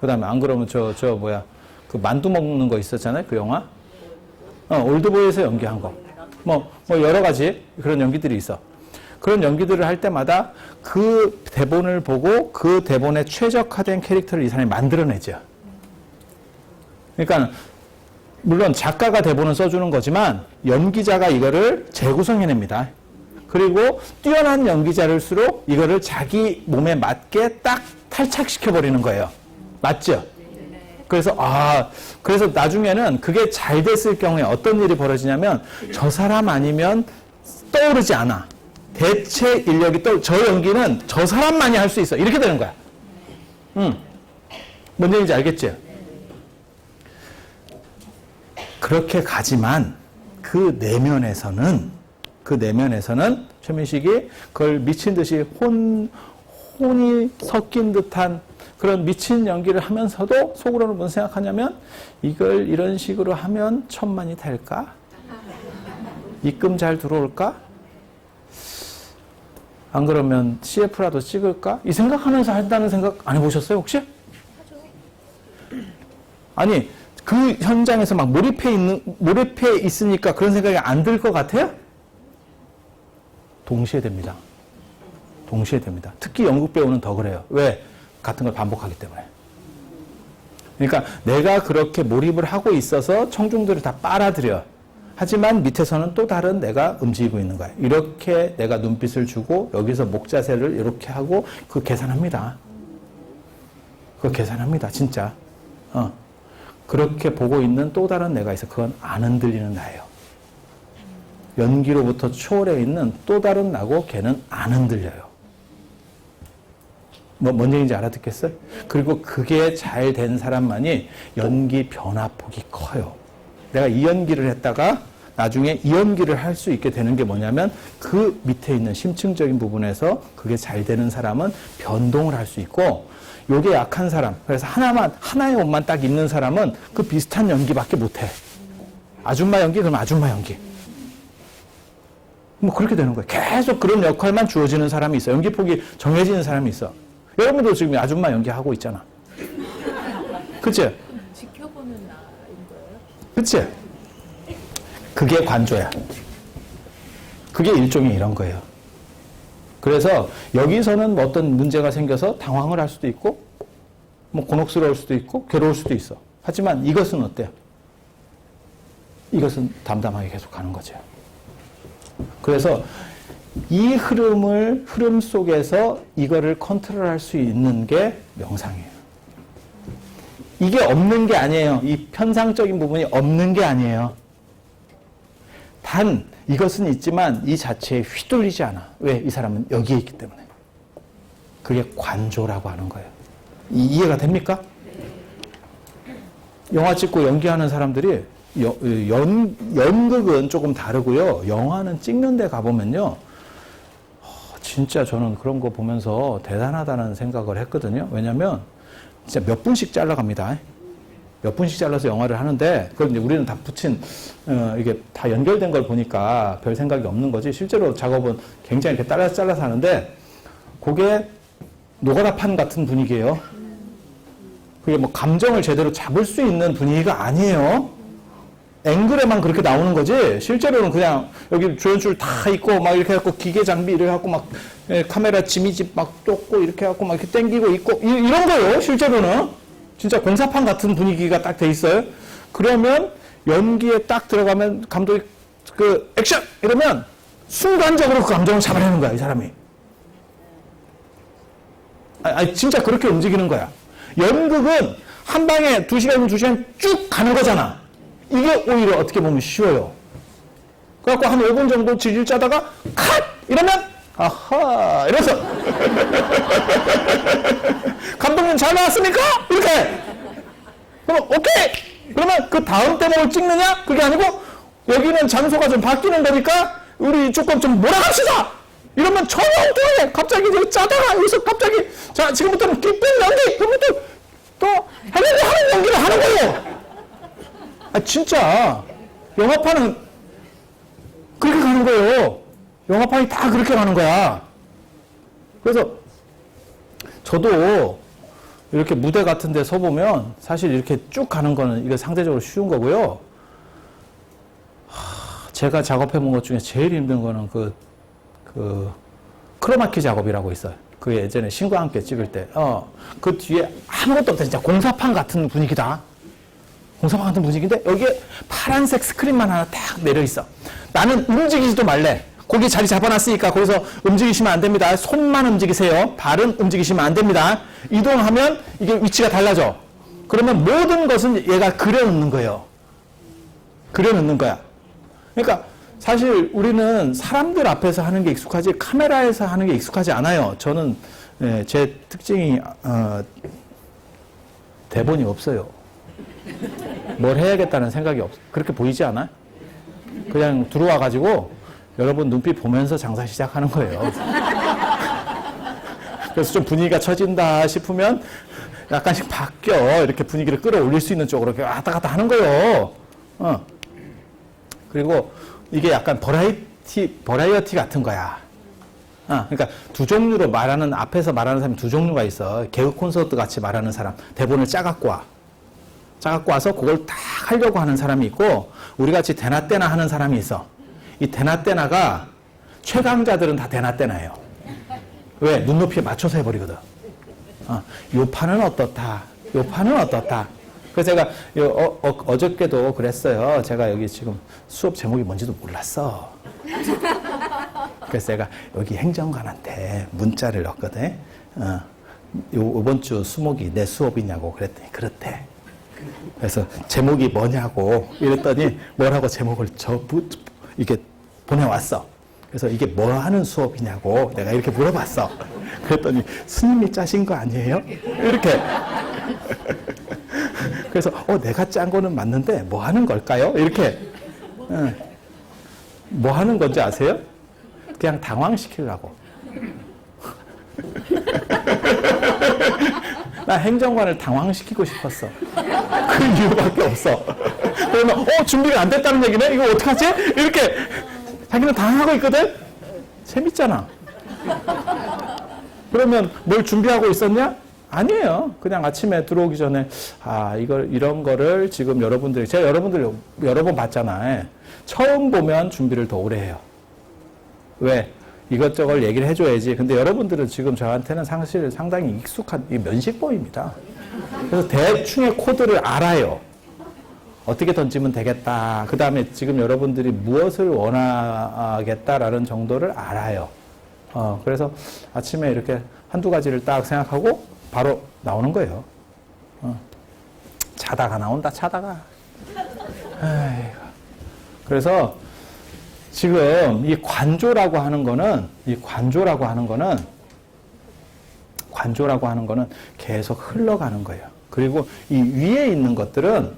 그다음에 안 그러면 그 만두 먹는 거 있었잖아요. 그 영화. 올드보이에서 연기한 거. 뭐 여러 가지 그런 연기들이 있어. 그런 연기들을 할 때마다 그 대본을 보고 그 대본에 최적화된 캐릭터를 이 사람이 만들어내죠. 그러니까 물론 작가가 대본을 써주는 거지만 연기자가 이거를 재구성해냅니다. 그리고 뛰어난 연기자일수록 이거를 자기 몸에 맞게 딱 탈착시켜버리는 거예요. 맞죠? 그래서 그래서 나중에는 그게 잘 됐을 경우에 어떤 일이 벌어지냐면 저 사람 아니면 떠오르지 않아. 대체 인력이 저 연기는 저 사람만이 할 수 있어. 이렇게 되는 거야. 뭔 얘기인지 알겠지? 그렇게 가지만 그 내면에서는 최민식이 그걸 미친 듯이 혼이 섞인 듯한 그런 미친 연기를 하면서도 속으로는 뭔 생각하냐면 이걸 이런 식으로 하면 천만이 될까? 입금 잘 들어올까? 안 그러면 CF라도 찍을까? 이 생각하면서 한다는 생각 안 해보셨어요 혹시? 아니 그 현장에서 막 몰입해 있으니까 그런 생각이 안 들 것 같아요? 동시에 됩니다. 특히 연극 배우는 더 그래요. 왜? 같은 걸 반복하기 때문에. 그러니까 내가 그렇게 몰입을 하고 있어서 청중들을 다 빨아들여. 하지만 밑에서는 또 다른 내가 움직이고 있는 거야. 이렇게 내가 눈빛을 주고 여기서 목 자세를 이렇게 하고 그거 계산합니다. 진짜. 그렇게 보고 있는 또 다른 내가 있어. 그건 안 흔들리는 나예요. 연기로부터 초월해 있는 또 다른 나고 걔는 안 흔들려요. 뭔 얘기인지 알아듣겠어요? 그리고 그게 잘 된 사람만이 연기 변화폭이 커요. 내가 이 연기를 했다가 나중에 이 연기를 할 수 있게 되는 게 뭐냐면 그 밑에 있는 심층적인 부분에서 그게 잘 되는 사람은 변동을 할 수 있고 요게 약한 사람, 그래서 하나의 옷만 딱 입는 사람은 그 비슷한 연기밖에 못해. 아줌마 연기, 그럼 아줌마 연기. 뭐 그렇게 되는 거예요. 계속 그런 역할만 주어지는 사람이 있어. 연기폭이 정해지는 사람이 있어. 여러분도 지금 아줌마 연기하고 있잖아. 그치? 지켜보는 나인 거예요? 그치? 그게 관조야. 그게 일종의 이런 거예요. 그래서 여기서는 뭐 어떤 문제가 생겨서 당황을 할 수도 있고 뭐 곤혹스러울 수도 있고 괴로울 수도 있어. 하지만 이것은 어때요? 이것은 담담하게 계속 가는 거죠. 그래서 이 흐름 속에서 이거를 컨트롤할 수 있는 게 명상이에요. 이게 없는 게 아니에요. 이 편상적인 부분이 없는 게 아니에요. 단 이것은 있지만 이 자체에 휘둘리지 않아. 왜? 이 사람은 여기에 있기 때문에. 그게 관조라고 하는 거예요. 이해가 됩니까? 영화 찍고 연기하는 사람들이 연극은 조금 다르고요. 영화는 찍는 데 가보면요. 진짜 저는 그런 거 보면서 대단하다는 생각을 했거든요. 왜냐면 진짜 몇 분씩 잘라갑니다. 몇 분씩 잘라서 영화를 하는데 그걸 이제 우리는 다 붙인 이게 다 연결된 걸 보니까 별 생각이 없는 거지. 실제로 작업은 굉장히 이렇게 잘라서 하는데 그게 노가다판 같은 분위기예요. 그게 뭐 감정을 제대로 잡을 수 있는 분위기가 아니에요. 앵글에만 그렇게 나오는 거지. 실제로는 그냥 여기 조연출 다 있고 막 이렇게 해갖고 기계 장비 이렇게 해갖고 막 카메라 지미집 막 쫓고 이렇게 해갖고 막 이렇게 땡기고 있고 이런 거예요. 실제로는 진짜 공사판 같은 분위기가 딱 돼 있어요. 그러면 연기에 딱 들어가면 감독이 그 액션 이러면 순간적으로 그 감정을 잡아내는 거야 이 사람이. 아니 진짜 그렇게 움직이는 거야. 연극은 한 방에 2시간, 2시간 쭉 가는 거잖아. 이게 오히려 어떻게 보면 쉬워요. 그래갖고 한 5분 정도 질질 짜다가 컷! 이러면 아하! 이래서 감독님 잘 나왔습니까? 이렇게 그럼 오케이! 그러면 그 다음 대목을 찍느냐? 그게 아니고 여기는 장소가 좀 바뀌는 거니까 우리 조금 좀 몰아갑시다! 이러면 전혀 엉뚱하게 갑자기 이제 짜다가 여기서 갑자기 자 지금부터는 기쁜 연기! 그러면 또 해내기 하는 연기를 하는 거예요! 아, 진짜 영화판은 그렇게 가는 거예요. 영화판이 다 그렇게 가는 거야. 그래서 저도 이렇게 무대 같은 데 서보면 사실 이렇게 쭉 가는 거는 이게 상대적으로 쉬운 거고요. 제가 작업해 본 것 중에 제일 힘든 거는 그 크로마키 작업이라고 있어요. 그 예전에 신과 함께 찍을 때 그 뒤에 아무것도 없다. 진짜 공사판 같은 분위기다. 공사판 같은 분위기인데 여기에 파란색 스크린만 하나 딱 내려있어. 나는 움직이지도 말래. 거기 자리 잡아놨으니까 거기서 움직이시면 안 됩니다. 손만 움직이세요. 발은 움직이시면 안 됩니다. 이동하면 이게 위치가 달라져. 그러면 모든 것은 얘가 그려놓는 거예요. 그려놓는 거야. 그러니까 사실 우리는 사람들 앞에서 하는 게 익숙하지 카메라에서 하는 게 익숙하지 않아요. 저는 제 특징이 대본이 없어요. 뭘 해야겠다는 생각이 그렇게 보이지 않아요? 그냥 들어와가지고 여러분 눈빛 보면서 장사 시작하는 거예요. 그래서 좀 분위기가 처진다 싶으면 약간씩 바뀌어. 이렇게 분위기를 끌어올릴 수 있는 쪽으로 이렇게 왔다 갔다 하는 거예요. 그리고 이게 약간 버라이어티 같은 거야. 그러니까 두 종류로 말하는, 앞에서 말하는 사람이 두 종류가 있어. 개그 콘서트 같이 말하는 사람. 대본을 짜갖고 와. 짜갖고 와서 그걸 다 하려고 하는 사람이 있고, 우리 같이 대나떼나 하는 사람이 있어. 이 대나떼나가 최강자들은 다 대나떼나예요. 왜? 눈높이에 맞춰서 해버리거든. 요 판은 어떻다. 요 판은 어떻다. 그래서 제가 어저께도 그랬어요. 제가 여기 지금 수업 제목이 뭔지도 몰랐어. 그래서 제가 여기 행정관한테 문자를 넣었거든. 이번 주 수목이 내 수업이냐고 그랬더니 그렇대. 그래서 제목이 뭐냐고 이랬더니 뭐라고 제목을 이렇게 보내왔어. 그래서 이게 뭐 하는 수업이냐고 내가 이렇게 물어봤어. 그랬더니 스님이 짜신 거 아니에요? 이렇게. 그래서 내가 짠 거는 맞는데 뭐 하는 걸까요? 이렇게. 뭐 하는 건지 아세요? 그냥 당황시키려고. 나 행정관을 당황시키고 싶었어. 그 이유밖에 없어. 그러면 준비가 안 됐다는 얘기네? 이거 어떡하지? 이렇게 자기는 당하고 있거든? 재밌잖아. 그러면 뭘 준비하고 있었냐? 아니에요. 그냥 아침에 들어오기 전에 이런 거를 지금 여러분들이, 제가 여러분들 여러 번 봤잖아요. 처음 보면 준비를 더 오래 해요. 왜? 이것저것 얘기를 해줘야지. 근데 여러분들은 지금 저한테는 사실 상당히 익숙한 면식범입니다. 그래서 대충의 코드를 알아요. 어떻게 던지면 되겠다. 그 다음에 지금 여러분들이 무엇을 원하겠다라는 정도를 알아요. 그래서 아침에 이렇게 한두 가지를 딱 생각하고 바로 나오는 거예요. 자다가 나온다, 자다가. 그래서 지금 이 관조라고 하는 거는 계속 흘러가는 거예요. 그리고 이 위에 있는 것들은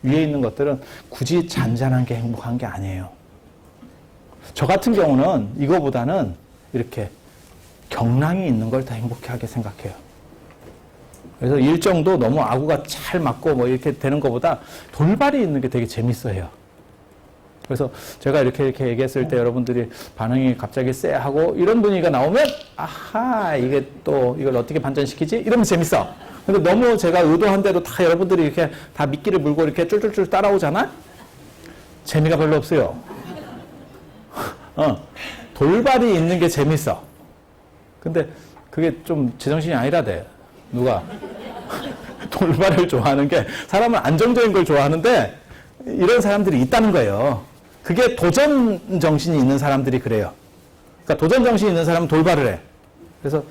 위에 있는 것들은 굳이 잔잔한 게 행복한 게 아니에요. 저 같은 경우는 이거보다는 이렇게 경랑이 있는 걸 더 행복하게 생각해요. 그래서 일정도 너무 아구가 잘 맞고 뭐 이렇게 되는 것보다 돌발이 있는 게 되게 재밌어요. 그래서 제가 이렇게 얘기했을 때 여러분들이 반응이 갑자기 쎄하고 이런 분위기가 나오면 아하 이게 또 이걸 어떻게 반전시키지? 이러면 재밌어. 근데 너무 제가 의도한 대로 다 여러분들이 이렇게 다 미끼를 물고 이렇게 쫄쫄쫄 따라오잖아? 재미가 별로 없어요. 돌발이 있는 게 재밌어. 근데 그게 좀 제정신이 아니라대. 누가? 돌발을 좋아하는 게 사람은 안정적인 걸 좋아하는데 이런 사람들이 있다는 거예요. 그게 도전 정신이 있는 사람들이 그래요. 그러니까 도전 정신이 있는 사람은 돌발을 해. 그래서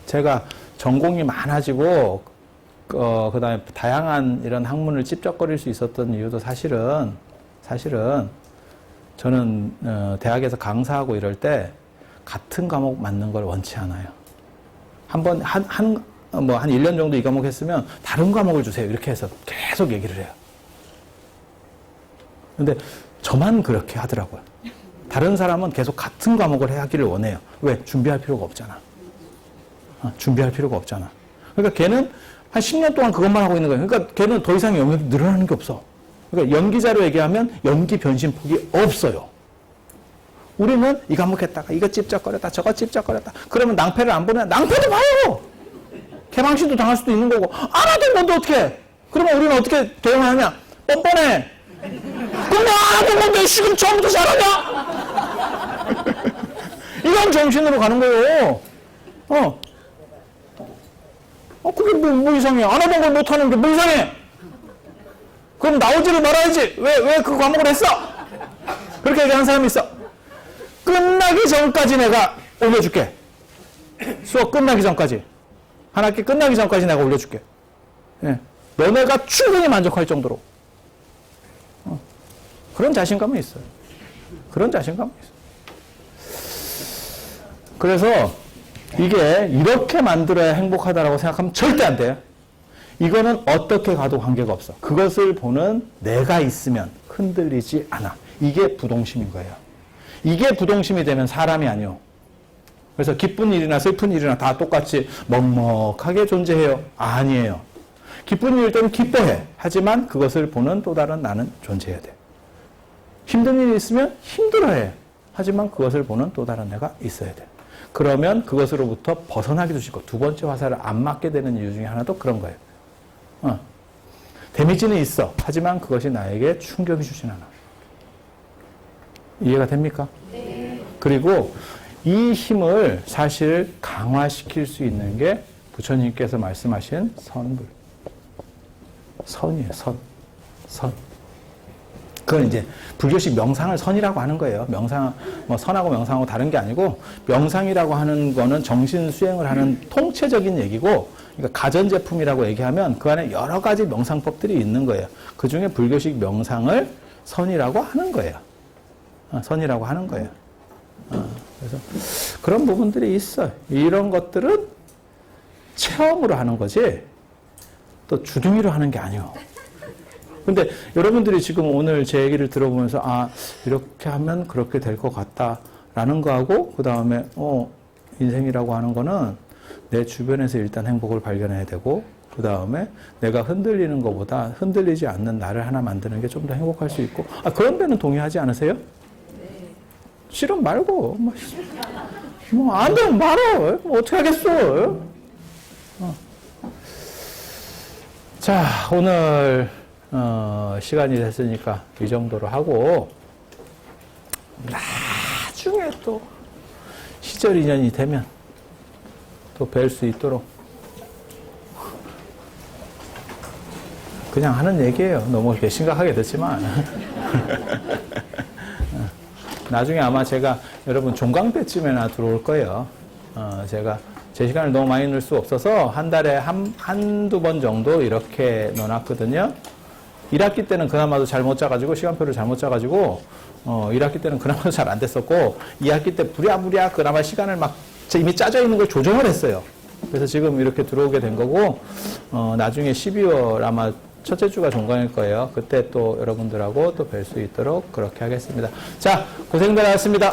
제가 전공이 많아지고 그다음에 다양한 이런 학문을 찝쩍거릴 수 있었던 이유도 사실은 저는 대학에서 강사하고 이럴 때 같은 과목 맞는 걸 원치 않아요. 한 1년 정도 이 과목 했으면 다른 과목을 주세요. 이렇게 해서 계속 얘기를 해요. 근데 저만 그렇게 하더라고요. 다른 사람은 계속 같은 과목을 하기를 원해요. 왜? 준비할 필요가 없잖아. 준비할 필요가 없잖아. 그러니까 걔는 한 10년 동안 그것만 하고 있는 거예요. 그러니까 걔는 더 이상 영역이 늘어나는 게 없어. 그러니까 연기자로 얘기하면 연기 변신폭이 없어요. 우리는 이 과목 했다가 이거 찝쩍거렸다 저거 찝쩍거렸다. 그러면 낭패를 안 보내. 낭패도 봐요. 개망신도 당할 수도 있는 거고. 알아도 뭔데 어떻게? 그러면 우리는 어떻게 대응하냐? 뻔뻔해. 그럼 너 알아도 뭔데 지금 처음부터 잘하냐? 이런 정신으로 가는 거예요. 그게 뭐 이상해. 안 하던 걸 못하는 게 뭐 이상해? 그럼 나오지를 말아야지. 왜 그 과목을 했어? 그렇게 얘기하는 사람이 있어. 끝나기 전까지 내가 올려줄게. 수업 끝나기 전까지. 한 학기 끝나기 전까지 내가 올려줄게. 예. 너네가 충분히 만족할 정도로. 그런 자신감은 있어요. 그런 자신감은 있어요. 그래서 이게 이렇게 만들어야 행복하다라고 생각하면 절대 안 돼요. 이거는 어떻게 가도 관계가 없어. 그것을 보는 내가 있으면 흔들리지 않아. 이게 부동심인 거예요. 이게 부동심이 되면 사람이 아니요. 그래서 기쁜 일이나 슬픈 일이나 다 똑같이 먹먹하게 존재해요? 아니에요. 기쁜 일일 때는 기뻐해. 하지만 그것을 보는 또 다른 나는 존재해야 돼. 힘든 일이 있으면 힘들어해. 하지만 그것을 보는 또 다른 내가 있어야 돼. 그러면 그것으로부터 벗어나기도 쉽고 두 번째 화살을 안 맞게 되는 이유 중에 하나도 그런 거예요. 데미지는 있어. 하지만 그것이 나에게 충격이 주진 않아. 이해가 됩니까? 네. 그리고 이 힘을 사실 강화시킬 수 있는 게 부처님께서 말씀하신 선불. 선이에요, 선. 그건 이제 불교식 명상을 선이라고 하는 거예요. 명상, 뭐 선하고 명상하고 다른 게 아니고 명상이라고 하는 거는 정신 수행을 하는 통체적인 얘기고 그러니까 가전제품이라고 얘기하면 그 안에 여러 가지 명상법들이 있는 거예요. 그 중에 불교식 명상을 선이라고 하는 거예요. 선이라고 하는 거예요. 그래서 그런 부분들이 있어요. 이런 것들은 체험으로 하는 거지 또 주둥이로 하는 게 아니에요. 근데 여러분들이 지금 오늘 제 얘기를 들어보면서 이렇게 하면 그렇게 될 것 같다라는 거하고 그 다음에 인생이라고 하는 거는 내 주변에서 일단 행복을 발견해야 되고 그 다음에 내가 흔들리는 것보다 흔들리지 않는 나를 하나 만드는 게 좀 더 행복할 수 있고 그런 데는 동의하지 않으세요? 싫으면 말고 안 되면 말어. 어떻게 하겠어. 자, 오늘 시간이 됐으니까 이 정도로 하고 나중에 또 시절 인연이 되면 또 뵐 수 있도록 그냥 하는 얘기예요. 너무 이렇게 심각하게 듣지만 나중에 아마 제가 여러분 종강 때쯤에나 들어올 거예요. 제가 제 시간을 너무 많이 넣을 수 없어서 한 달에 한두 번 정도 이렇게 넣어놨거든요. 1학기 때는 그나마도 잘못 짜가지고 시간표를 잘못 짜가지고 1학기 때는 그나마도 잘 안 됐었고 2학기 때 부랴부랴 그나마 시간을 막 이미 짜져 있는 걸 조정을 했어요. 그래서 지금 이렇게 들어오게 된 거고 나중에 12월 아마 첫째 주가 종강일 거예요. 그때 또 여러분들하고 또 뵐 수 있도록 그렇게 하겠습니다. 자, 고생들 하셨습니다.